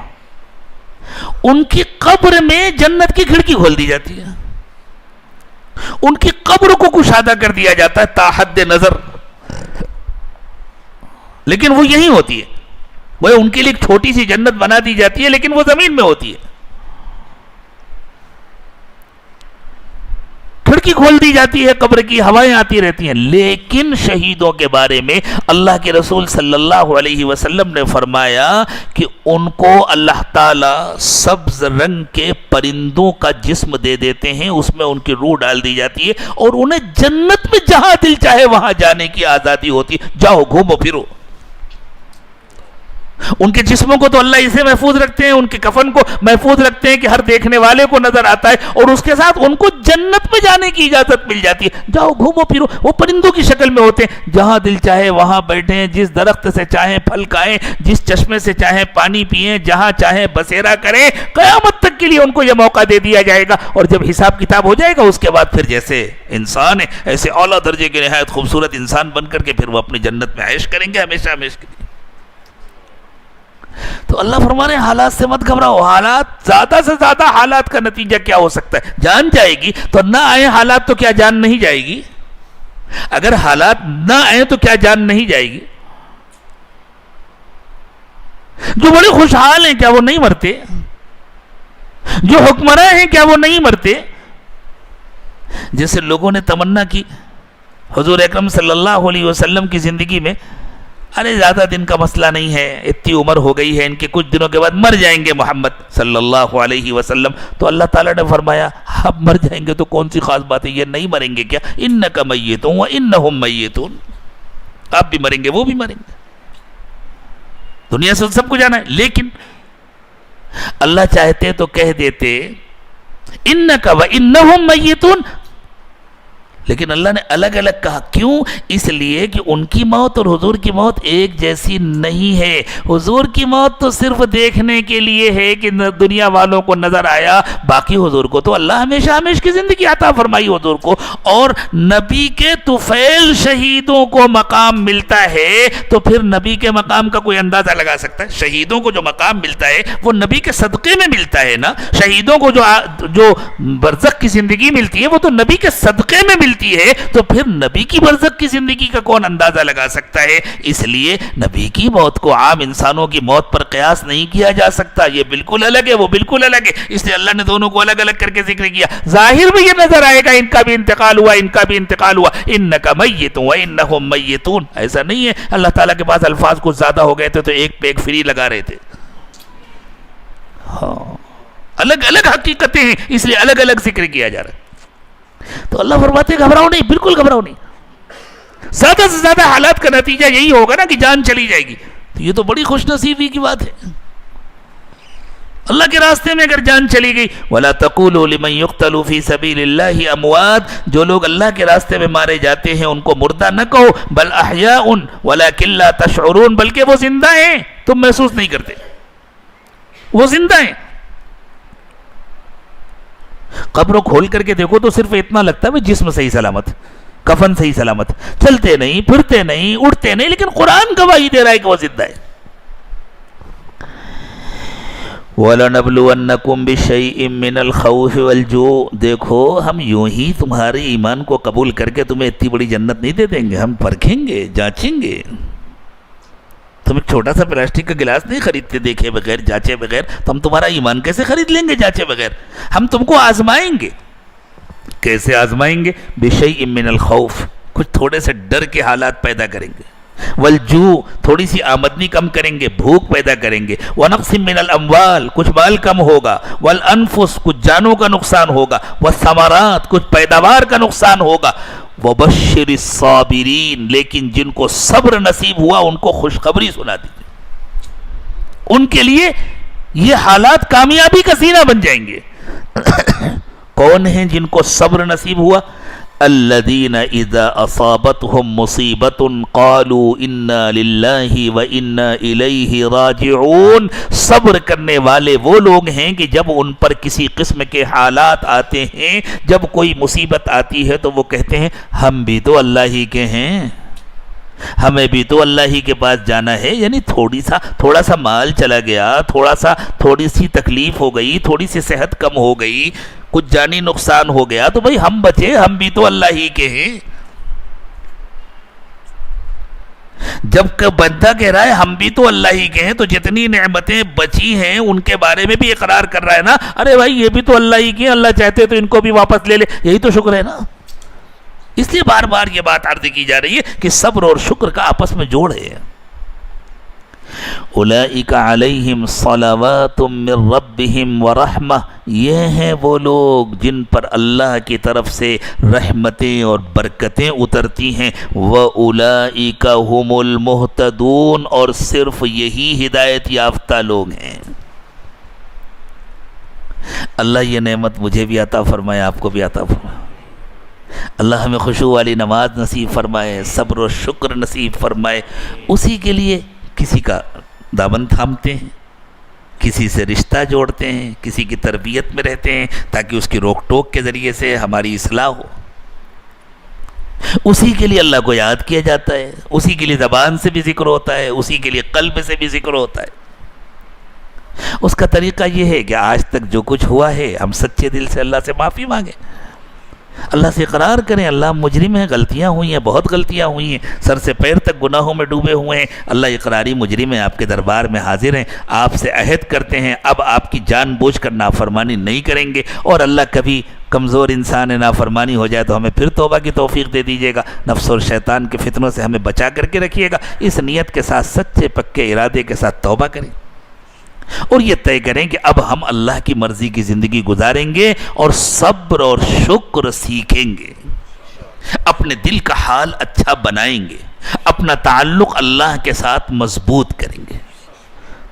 ان کی قبر میں جنت کی کھڑکی کھول دی جاتی ہے, ان کی قبر کو کشادہ کر دیا جاتا ہے تا حد نظر, لیکن وہ یہی ہوتی ہے. وہ ان کے لیے ایک چھوٹی سی جنت بنا دی جاتی ہے لیکن وہ زمین میں ہوتی ہے. کھڑکی کھول دی جاتی ہے, قبر کی ہوائیں آتی رہتی ہیں. لیکن شہیدوں کے بارے میں اللہ کے رسول صلی اللہ علیہ وسلم نے فرمایا کہ ان کو اللہ تعالی سبز رنگ کے پرندوں کا جسم دے دیتے ہیں, اس میں ان کی روح ڈال دی جاتی ہے اور انہیں جنت میں جہاں دل چاہے وہاں جانے کی آزادی ہوتی ہے. جاؤ گھومو پھرو. ان کے جسموں کو تو اللہ اسے محفوظ رکھتے ہیں, ان کے کفن کو محفوظ رکھتے ہیں کہ ہر دیکھنے والے کو نظر آتا ہے, اور اس کے ساتھ ان کو جنت میں جانے کی اجازت مل جاتی ہے. جاؤ گھومو پھرو. وہ پرندوں کی شکل میں ہوتے ہیں, جہاں دل چاہے وہاں بیٹھیں, جس درخت سے چاہیں پھل کھائیں, جس چشمے سے چاہیں پانی پئیں, جہاں چاہیں بسیرا کریں. قیامت تک کے لیے ان کو یہ موقع دے دیا جائے گا, اور جب حساب کتاب ہو جائے گا اس کے بعد پھر جیسے انسان ہے ایسے اعلیٰ درجے کے نہایت خوبصورت انسان بن کر کے پھر وہ اپنی جنت میں عیش کریں گے ہمیشہ ہمیشہ کے لیے. تو اللہ فرما رہے ہیں حالات سے مت گھبراؤ. حالات, زیادہ سے زیادہ حالات کا نتیجہ کیا ہو سکتا ہے؟ جان جائے گی. تو نہ آئے حالات تو کیا جان نہیں جائے گی؟ اگر حالات نہ آئے تو کیا جان نہیں جائے گی؟ جو بڑے خوشحال ہیں کیا وہ نہیں مرتے؟ جو حکمراں ہیں کیا وہ نہیں مرتے؟ جیسے لوگوں نے تمنا کی حضور اکرم صلی اللہ علیہ وسلم کی زندگی میں, ارے زیادہ دن کا مسئلہ نہیں ہے, اتنی عمر ہو گئی ہے, ان کے کچھ دنوں کے بعد مر جائیں گے محمد صلی اللہ علیہ وسلم. تو اللہ تعالیٰ نے فرمایا آپ مر جائیں گے تو کون سی خاص بات ہے, یہ نہیں مریں گے کیا؟ انک میت وانہم میتون, آپ بھی مریں گے وہ بھی مریں گے. دنیا سے سب کو جانا ہے, لیکن اللہ چاہتے تو کہہ دیتے انک وانہم میتون, لیکن اللہ نے الگ الگ کہا. کیوں؟ اس لیے کہ ان کی موت اور حضور کی موت ایک جیسی نہیں ہے. حضور کی موت تو صرف دیکھنے کے لیے ہے کہ دنیا والوں کو نظر آیا, باقی حضور کو تو اللہ ہمیشہ ہمیشہ کی زندگی عطا فرمائی حضور کو. اور نبی کے طفیل شہیدوں کو مقام ملتا ہے تو پھر نبی کے مقام کا کوئی اندازہ لگا سکتا ہے؟ شہیدوں کو جو مقام ملتا ہے وہ نبی کے صدقے میں ملتا ہے نا. شہیدوں کو جو برزخ کی زندگی ملتی ہے وہ تو نبی کے صدقے میں ملتی ہے, تو پھر نبی کی برزخ کی زندگی کا کون اندازہ لگا سکتا ہے؟ اس لیے نبی کی موت کو عام انسانوں کی موت پر قیاس نہیں کیا جا سکتا. یہ بالکل الگ ہے, وہ بالکل الگ ہے. اس لیے اللہ نے دونوں کو الگ الگ کر کے ذکر کیا. ظاہر میں یہ نظر آئے گا ان کا بھی انتقال ہوا, ان کا بھی انتقال ہوا. انک میت وانہم میتون, ایسا نہیں ہے. اللہ تعالیٰ کے پاس الفاظ کچھ زیادہ ہو گئے تھے تو ایک پہ ایک فری لگا رہے تھے. ہاں, الگ الگ حقیقتیں ہیں, اس لیے الگ الگ ذکر کیا جا رہا ہے. تو اللہ فرماتے گھبراؤ نہیں, بالکل گھبراؤ نہیں. زیادہ سے زیادہ حالات کا نتیجہ یہی ہوگا نا کہ جان چلی جائے گی. تو یہ تو بڑی خوش نصیبی کی بات ہے. اللہ کے راستے میں اگر جان چلی گئی, وَلَا تَقُولُوا لِمَنْ يُقْتَلُ فِي سَبِيلِ اللَّهِ أَمْوَاتٌ, جو لوگ اللہ کے راستے میں مارے جاتے ہیں ان کو مردہ نہ کہو, بل احیاء وَلَكِنْ لَا تَشْعُرُونَ, بلکہ وہ زندہ ہیں, تم محسوس نہیں کرتے, وہ زندہ ہیں. قبروں کھول کر کے دیکھو تو صرف اتنا لگتا ہے جسم صحیح سلامت, کفن صحیح سلامت, چلتے نہیں, پھرتے نہیں, اٹھتے نہیں, لیکن قرآن گواہی دے رہا ہے کہ وہ زندہ ہے. وَلَنَبْلُوَنَّكُمْ بِشَيْءٍ مِّنَ الْخَوْفِ وَالْجُوعِ, دیکھو ہم یوں ہی تمہارے ایمان کو قبول کر کے تمہیں اتنی بڑی جنت نہیں دے دیں گے, ہم پرکھیں گے, جانچیں گے. تم ایک چھوٹا سا پلاسٹک کا گلاس نہیں خریدتے دیکھے بغیر، جانچے بغیر، تو ہم تمہارا ایمان کیسے خرید لیں گے جانچے بغیر؟ ہم تم کو آزمائیں گے. کیسے آزمائیں گے؟ بشیء من الخوف، کچھ تھوڑے سے ڈر کے حالات پیدا کریں گے، والجوع، تھوڑی سی آمدنی کم کریں گے، بھوک پیدا کریں گے، ونقص من الاموال، کچھ مال کم ہوگا، والانفس، کچھ جانوں کا نقصان ہوگا، والثمرات، کچھ پیداوار کا نقصان ہوگا. وبشر الصابرین، لیکن جن کو صبر نصیب ہوا ان کو خوشخبری سنا دیجیے، ان کے لیے یہ حالات کامیابی کا زینہ بن جائیں گے. کون ہیں جن کو صبر نصیب ہوا؟ الذین اذا اصابتهم مصیبت قالوا انا للہ وانا الیہ راجعون. صبر کرنے والے وہ لوگ ہیں کہ جب ان پر کسی قسم کے حالات آتے ہیں، جب کوئی مصیبت آتی ہے تو وہ کہتے ہیں ہم بھی تو اللہ ہی کے ہیں، ہمیں بھی تو اللہ ہی کے پاس جانا ہے. یعنی تھوڑا سا مال چلا گیا، تھوڑی سی تکلیف ہو گئی، تھوڑی سی صحت کم ہو گئی، کچھ جانی نقصان ہو گیا تو بھئی ہم بچے، ہم بھی تو اللہ ہی کے ہیں. جب کہ بندہ کہہ رہا ہے ہم بھی تو اللہ ہی کے ہیں، تو جتنی نعمتیں بچی ہیں ان کے بارے میں بھی اقرار کر رہا ہے نا، ارے بھائی یہ بھی تو اللہ ہی کے ہیں، اللہ چاہتے تو ان کو بھی واپس لے لے. یہی تو شکر ہے نا. اس لیے بار بار یہ بات عرض کی جا رہی ہے کہ صبر اور شکر کا آپس میں جوڑ ہے. اولئک علیہم صلوات من ربہم ورحمہ، یہ ہیں وہ لوگ جن پر اللہ کی طرف سے رحمتیں اور برکتیں اترتی ہیں. وَأُولَئِكَ هُمُ الْمُهْتَدُونَ، اور صرف یہی ہدایت یافتہ لوگ ہیں. اللہ یہ نعمت مجھے بھی عطا فرمائے، آپ کو بھی عطا فرمائے. اللہ ہمیں خشوع والی نماز نصیب فرمائے، صبر و شکر نصیب فرمائے. اسی کے لیے کسی کا دامن تھامتے ہیں، کسی سے رشتہ جوڑتے ہیں، کسی کی تربیت میں رہتے ہیں تاکہ اس کی روک ٹوک کے ذریعے سے ہماری اصلاح ہو. اسی کے لیے اللہ کو یاد کیا جاتا ہے، اسی کے لیے زبان سے بھی ذکر ہوتا ہے، اسی کے لیے قلب سے بھی ذکر ہوتا ہے. اس کا طریقہ یہ ہے کہ آج تک جو کچھ ہوا ہے ہم سچے دل سے اللہ سے معافی مانگیں، اللہ سے اقرار کریں اللہ مجرم ہیں، غلطیاں ہوئی ہیں، بہت غلطیاں ہوئی ہیں، سر سے پیر تک گناہوں میں ڈوبے ہوئے ہیں. اللہ اقراری مجرم ہیں، آپ کے دربار میں حاضر ہیں، آپ سے عہد کرتے ہیں اب آپ کی جان بوجھ کر نافرمانی نہیں کریں گے. اور اللہ کبھی کمزور انسان ہے، نافرمانی ہو جائے تو ہمیں پھر توبہ کی توفیق دے دیجیے گا. نفس اور شیطان کے فتنوں سے ہمیں بچا کر کے رکھیے گا. اس نیت کے ساتھ سچے پکے ارادے کے ساتھ توبہ کریں اور یہ طے کریں کہ اب ہم اللہ کی مرضی کی زندگی گزاریں گے اور صبر اور شکر سیکھیں گے، اپنے دل کا حال اچھا بنائیں گے، اپنا تعلق اللہ کے ساتھ مضبوط کریں گے.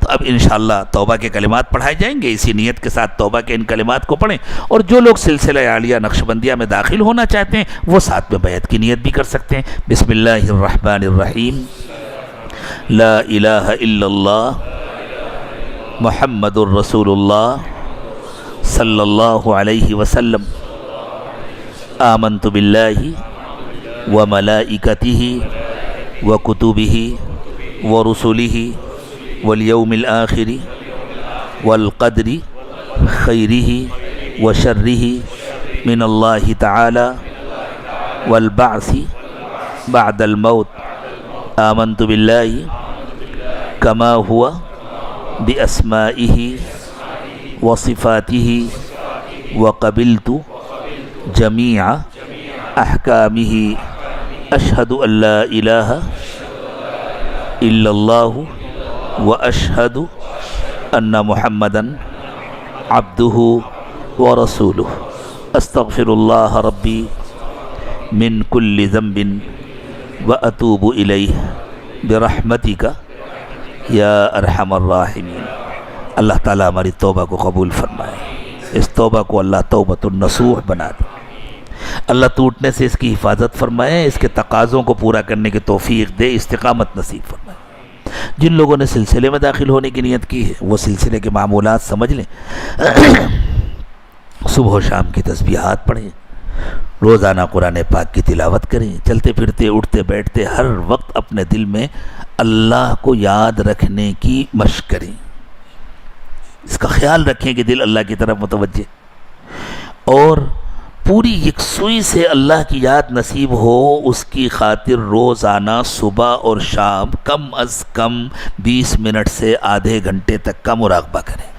تو اب انشاءاللہ توبہ کے کلمات پڑھائے جائیں گے. اسی نیت کے ساتھ توبہ کے ان کلمات کو پڑھیں، اور جو لوگ سلسلہ عالیہ نقشبندیہ میں داخل ہونا چاہتے ہیں وہ ساتھ میں بیعت کی نیت بھی کر سکتے ہیں. بسم اللہ الرحمن الرحیم. لا الہ الا اللہ محمد الرسول اللہ صلی اللہ علیہ وسلم. آمنت باللہ وملائکتہ وکتبہ ورسلہ والیوم الآخر والقدر خیرہ وشرہ من اللہ تعالی والبعث بعد الموت. آمنت باللہ کما ہوا بأسمائه وصفاته وقبلت جميع أحكامه. أشهد أن لا إله إلا الله وأشهد أن محمدا عبده ورسوله. أستغفر الله ربي من كل ذنب وأتوب إليه برحمتك یا ارحم الراحمین. اللہ تعالیٰ ہماری توبہ کو قبول فرمائے، اس توبہ کو اللہ توبۃ النصوح بنا دے. اللہ ٹوٹنے سے اس کی حفاظت فرمائے، اس کے تقاضوں کو پورا کرنے کی توفیق دے، استقامت نصیب فرمائے. جن لوگوں نے سلسلے میں داخل ہونے کی نیت کی ہے وہ سلسلے کے معمولات سمجھ لیں. صبح و شام کی تسبیحات پڑھیں، روزانہ قرآن پاک کی تلاوت کریں، چلتے پھرتے اٹھتے بیٹھتے ہر وقت اپنے دل میں اللہ کو یاد رکھنے کی مشق کریں. اس کا خیال رکھیں کہ دل اللہ کی طرف متوجہ. اور پوری یکسوئی سے اللہ کی یاد نصیب ہو، اس کی خاطر روزانہ صبح اور شام کم از کم 20 منٹ سے آدھے گھنٹے تک کا مراقبہ کریں۔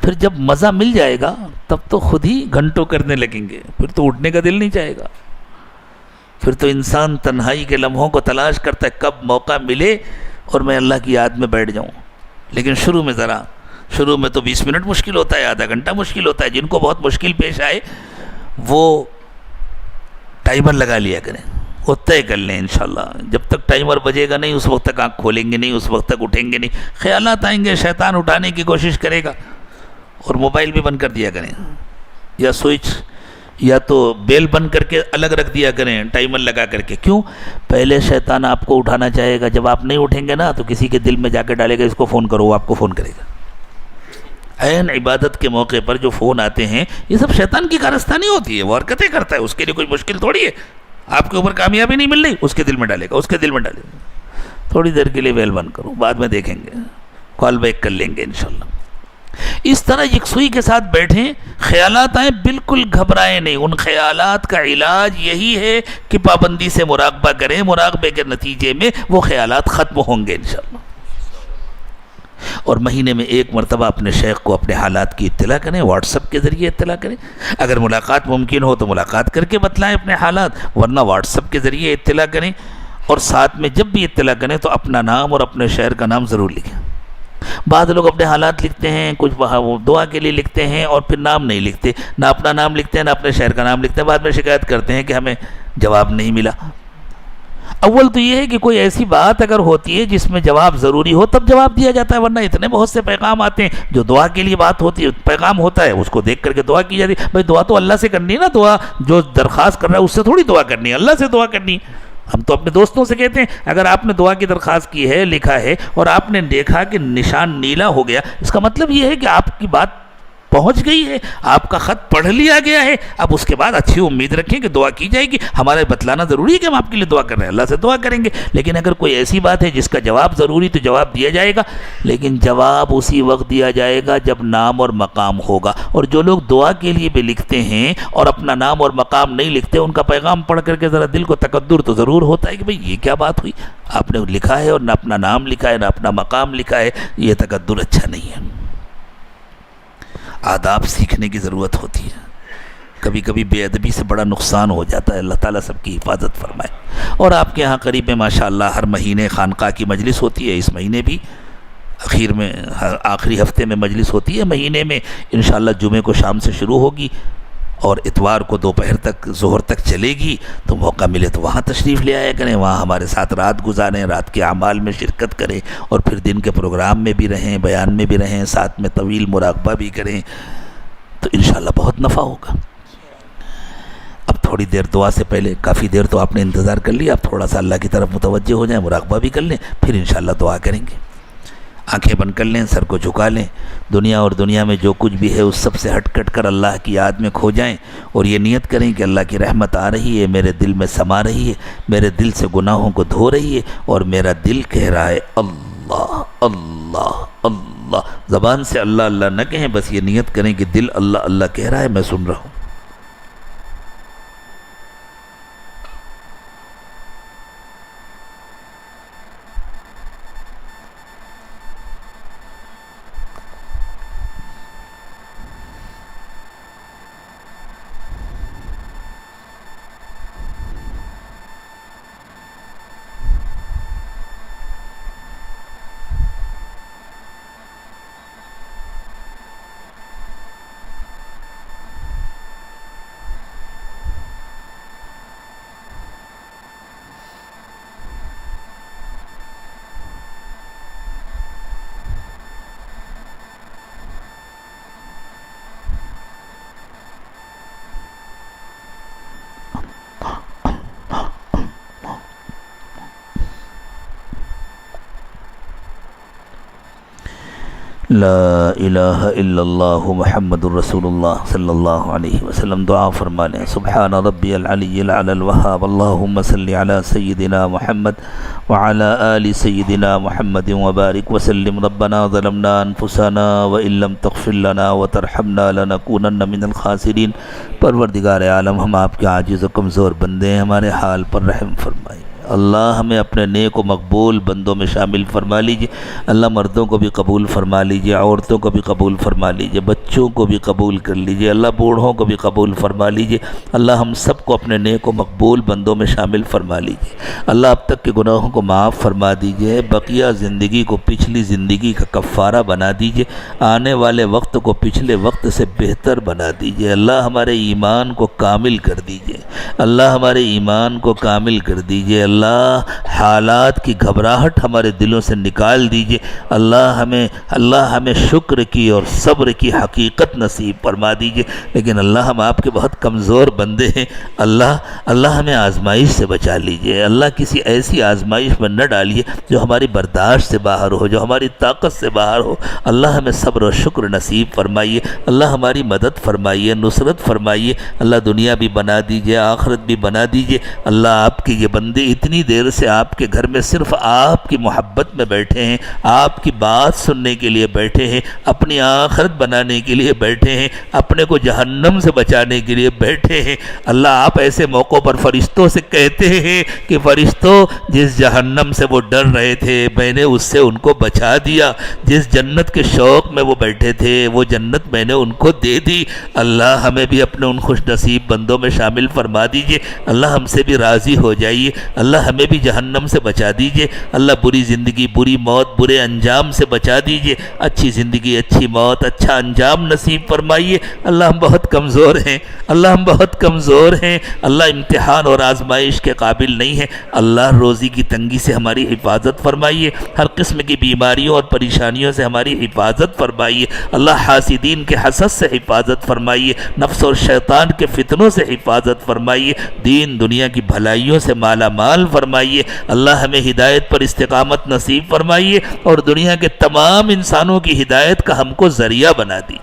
پھر جب مزہ مل جائے گا تب تو خود ہی گھنٹوں کرنے لگیں گے، پھر تو اٹھنے کا دل نہیں چاہے گا۔ پھر تو انسان تنہائی کے لمحوں کو تلاش کرتا ہے کب موقع ملے اور میں اللہ کی یاد میں بیٹھ جاؤں۔ لیکن شروع میں تو 20 منٹ مشکل ہوتا ہے، آدھا گھنٹہ مشکل ہوتا ہے۔ جن کو بہت مشکل پیش آئے وہ ٹائمر لگا لیا کریں، وہ طے کر لیں انشاءاللہ۔ جب تک ٹائمر بجے گا نہیں اس وقت تک آنکھ کھولیں گے نہیں، اس وقت تک اٹھیں گے نہیں۔ خیالات آئیں گے، شیطان اٹھانے کی کوشش کرے گا، اور موبائل بھی بند کر دیا کریں، یا سوئچ یا تو بیل بند کر کے الگ رکھ دیا کریں ٹائمر لگا کر کے۔ کیوں؟ پہلے شیطان آپ کو اٹھانا چاہے گا، جب آپ نہیں اٹھیں گے نا تو کسی کے دل میں جا کے ڈالے گا اس کو فون کرو، وہ آپ کو فون کرے گا۔ عین عبادت کے موقع پر جو فون آتے ہیں یہ سب شیطان کی کارستانی ہوتی ہے، وہ حرکتیں کرتا ہے، اس کے لیے کوئی مشکل تھوڑی ہے۔ آپ کے اوپر کامیابی نہیں مل رہی، اس کے دل میں ڈالے گا، اس کے دل میں ڈالے گا۔ تھوڑی دیر کے لیے بیل بند کرو، بعد میں دیکھیں گے، کال بیک کر لیں گے انشاءاللہ۔ اس طرح یکسوئی کے ساتھ بیٹھیں، خیالات آئیں بالکل گھبرائیں نہیں۔ ان خیالات کا علاج یہی ہے کہ پابندی سے مراقبہ کریں، مراقبے کے نتیجے میں وہ خیالات ختم ہوں گے انشاءاللہ۔ اور مہینے میں ایک مرتبہ اپنے شیخ کو اپنے حالات کی اطلاع کریں، واٹس ایپ کے ذریعے اطلاع کریں۔ اگر ملاقات ممکن ہو تو ملاقات کر کے بتلائیں اپنے حالات، ورنہ واٹس ایپ کے ذریعے اطلاع کریں۔ اور ساتھ میں جب بھی اطلاع کریں تو اپنا نام اور اپنے شہر کا نام ضرور لکھیں۔ بعض لوگ اپنے حالات لکھتے ہیں، کچھ وہ دعا کے لیے لکھتے ہیں اور پھر نام نہیں لکھتے، نہ اپنا نام لکھتے ہیں نہ اپنے شہر کا نام لکھتے ہیں، بعد میں شکایت کرتے ہیں کہ ہمیں جواب نہیں ملا۔ اول تو یہ ہے کہ کوئی ایسی بات اگر ہوتی ہے جس میں جواب ضروری ہو تب جواب دیا جاتا ہے، ورنہ اتنے بہت سے پیغام آتے ہیں جو دعا کے لیے بات ہوتی ہے، پیغام ہوتا ہے اس کو دیکھ کر کے دعا کی جاتی ہے۔ بھائی دعا تو اللہ سے کرنی ہے نا، دعا جو درخواست کر رہا ہے اس سے تھوڑی دعا کرنی ہے، اللہ سے دعا کرنی ہے۔ ہم تو اپنے دوستوں سے کہتے ہیں اگر آپ نے دعا کی درخواست کی ہے، لکھا ہے اور آپ نے دیکھا کہ نشان نیلا ہو گیا، اس کا مطلب یہ ہے کہ آپ کی بات پہنچ گئی ہے، آپ کا خط پڑھ لیا گیا ہے۔ اب اس کے بعد اچھی امید رکھیں کہ دعا کی جائے گی۔ ہمارے بتلانا ضروری ہے کہ ہم آپ کے لیے دعا کر رہے ہیں، اللہ سے دعا کریں گے۔ لیکن اگر کوئی ایسی بات ہے جس کا جواب ضروری تو جواب دیا جائے گا، لیکن جواب اسی وقت دیا جائے گا جب نام اور مقام ہوگا۔ اور جو لوگ دعا کے لیے بھی لکھتے ہیں اور اپنا نام اور مقام نہیں لکھتے، ان کا پیغام پڑھ کر کے ذرا دل کو تقدر تو ضرور ہوتا ہے کہ بھئی یہ کیا بات ہوئی، آپ نے لکھا ہے اور نہ اپنا نام لکھا ہے نہ اپنا مقام لکھا ہے، یہ تقدر اچھا نہیں ہے۔ آداب سیکھنے کی ضرورت ہوتی ہے، کبھی کبھی بے ادبی سے بڑا نقصان ہو جاتا ہے۔ اللہ تعالیٰ سب کی حفاظت فرمائے۔ اور آپ کے ہاں قریب میں ماشاءاللہ ہر مہینے خانقاہ کی مجلس ہوتی ہے، اس مہینے بھی اخیر میں آخری ہفتے میں مجلس ہوتی ہے مہینے میں، انشاءاللہ جمعے کو شام سے شروع ہوگی اور اتوار کو دوپہر تک ظہر تک چلے گی۔ تو موقع ملے تو وہاں تشریف لے آیا کریں، وہاں ہمارے ساتھ رات گزاریں، رات کے اعمال میں شرکت کریں اور پھر دن کے پروگرام میں بھی رہیں، بیان میں بھی رہیں، ساتھ میں طویل مراقبہ بھی کریں، تو انشاءاللہ بہت نفع ہوگا۔ اب تھوڑی دیر دعا سے پہلے، کافی دیر تو آپ نے انتظار کر لیا، اب تھوڑا سا اللہ کی طرف متوجہ ہو جائیں، مراقبہ بھی کر لیں، پھر انشاءاللہ دعا کریں گے۔ آنکھیں بند کر لیں، سر کو جھکا لیں، دنیا اور دنیا میں جو کچھ بھی ہے اس سب سے ہٹ کٹ کر اللہ کی یاد میں کھو جائیں، اور یہ نیت کریں کہ اللہ کی رحمت آ رہی ہے، میرے دل میں سما رہی ہے، میرے دل سے گناہوں کو دھو رہی ہے، اور میرا دل کہہ رہا ہے اللہ اللہ اللہ۔ زبان سے اللہ اللہ نہ کہیں، بس یہ نیت کریں کہ دل اللہ اللہ کہہ رہا ہے، میں سن رہا ہوں۔ لا الہ الا اللہ محمد الرسول اللہ صلی اللہ علیہ وسلم. دعا فرما لیں. سبحان ربی العلی العلی الوہاب. اللہم صلی علی سیدنا محمد وعلی آل سیدنا محمد وبارک وسلم. ربنا ظلمنا انفسنا وان لم تغفر لنا وترحمنا لنکونن من الخاسرین. پروردگار عالم، ہم آپ کے عاجز و کمزور بندے ہیں، ہمارے حال پر رحم فرمائے. اللہ ہمیں اپنے نیک و مقبول بندوں میں شامل فرما لیجئے. اللہ مردوں کو بھی قبول فرما لیجئے، عورتوں کو بھی قبول فرما لیجئے، بچوں کو بھی قبول کر لیجئے، اللہ بوڑھوں کو بھی قبول فرما لیجئے. اللہ ہم سب کو اپنے نیک و مقبول بندوں میں شامل فرما لیجئے. اللہ اب تک کے گناہوں کو معاف فرما دیجئے. بقیہ زندگی کو پچھلی زندگی کا کفارہ بنا دیجئے. آنے والے وقت کو پچھلے وقت سے بہتر بنا دیجئے. اللہ ہمارے ایمان کو کامل کر دیجئے. اللہ ہمارے ایمان کو کامل کر دیجئے. اللہ حالات کی گھبراہٹ ہمارے دلوں سے نکال دیجئے. اللہ ہمیں شکر کی اور صبر کی حقیقت نصیب فرما دیجئے. لیکن اللہ ہم آپ کے بہت کمزور بندے ہیں. اللہ ہمیں آزمائش سے بچا لیجئے. اللہ کسی ایسی آزمائش میں نہ ڈالیے جو ہماری برداشت سے باہر ہو، جو ہماری طاقت سے باہر ہو. اللہ ہمیں صبر و شکر نصیب فرمائیے. اللہ ہماری مدد فرمائیے، نصرت فرمائیے. اللہ دنیا بھی بنا دیجئے، آخرت بھی بنا دیجئے. اللہ آپ کے یہ بندے اتنی دیر سے آپ کے گھر میں صرف آپ کی محبت میں بیٹھے ہیں، آپ کی بات سننے کے لیے بیٹھے ہیں، اپنی آخرت بنانے کے لیے بیٹھے ہیں، اپنے کو جہنم سے بچانے کے لیے بیٹھے ہیں. اللہ آپ ایسے موقعوں پر فرشتوں سے کہتے ہیں کہ فرشتوں، جس جہنم سے وہ ڈر رہے تھے میں نے اس سے ان کو بچا دیا. جس جنت کے شوق میں وہ بیٹھے تھے وہ جنت میں نے ان کو دے دی. اللہ ہمیں بھی اپنے ان خوش نصیب بندوں میں شامل فرما دیجئے. اللہ ہم سے بھی راضی ہو جائیے. اللہ ہمیں بھی جہنم سے بچا دیجئے. اللہ بری زندگی، بری موت، برے انجام سے بچا دیجئے. اچھی زندگی، اچھی موت، اچھا انجام نصیب فرمائیے. اللہ ہم بہت کمزور ہیں، اللہ ہم بہت کمزور ہیں. اللہ امتحان اور آزمائش کے قابل نہیں ہیں. اللہ روزی کی تنگی سے ہماری حفاظت فرمائیے. ہر قسم کی بیماریوں اور پریشانیوں سے ہماری حفاظت فرمائیے. اللہ حاسدین کے حسد سے حفاظت فرمائیے. نفس اور شیطان کے فتنوں سے حفاظت فرمائیے. دین دنیا کی بھلائیوں سے مالا مال فرمائیے. اللہ ہمیں ہدایت پر استقامت نصیب فرمائیے اور دنیا کے تمام انسانوں کی ہدایت کا ہم کو ذریعہ بنا دی.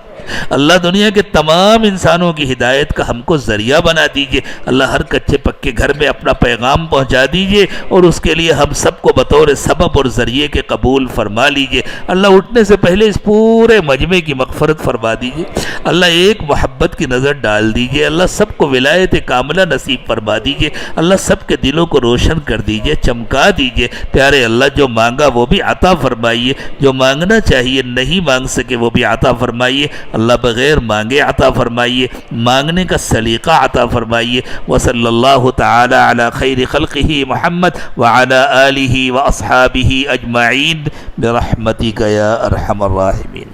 اللہ دنیا کے تمام انسانوں کی ہدایت کا ہم کو ذریعہ بنا دیجئے. اللہ ہر کچے پکے گھر میں اپنا پیغام پہنچا دیجئے اور اس کے لیے ہم سب کو بطور سبب اور ذریعے کے قبول فرما لیجئے. اللہ اٹھنے سے پہلے اس پورے مجمع کی مغفرت فرما دیجئے. اللہ ایک محبت کی نظر ڈال دیجئے. اللہ سب کو ولایت کاملہ نصیب فرما دیجئے. اللہ سب کے دلوں کو روشن کر دیجئے، چمکا دیجئے. پیارے اللہ جو مانگا وہ بھی عطا فرمائیے، جو مانگنا چاہیے نہیں مانگ سکے وہ بھی عطا فرمائیے. اللہ بغیر مانگے عطا فرمائیے، مانگنے کا سلیقہ عطا فرمائیے. وصلی اللہ تعالی علی خیر خلقہ محمد وعلی آلہ واصحابہ اجمعین برحمتک یا ارحم الراحمین.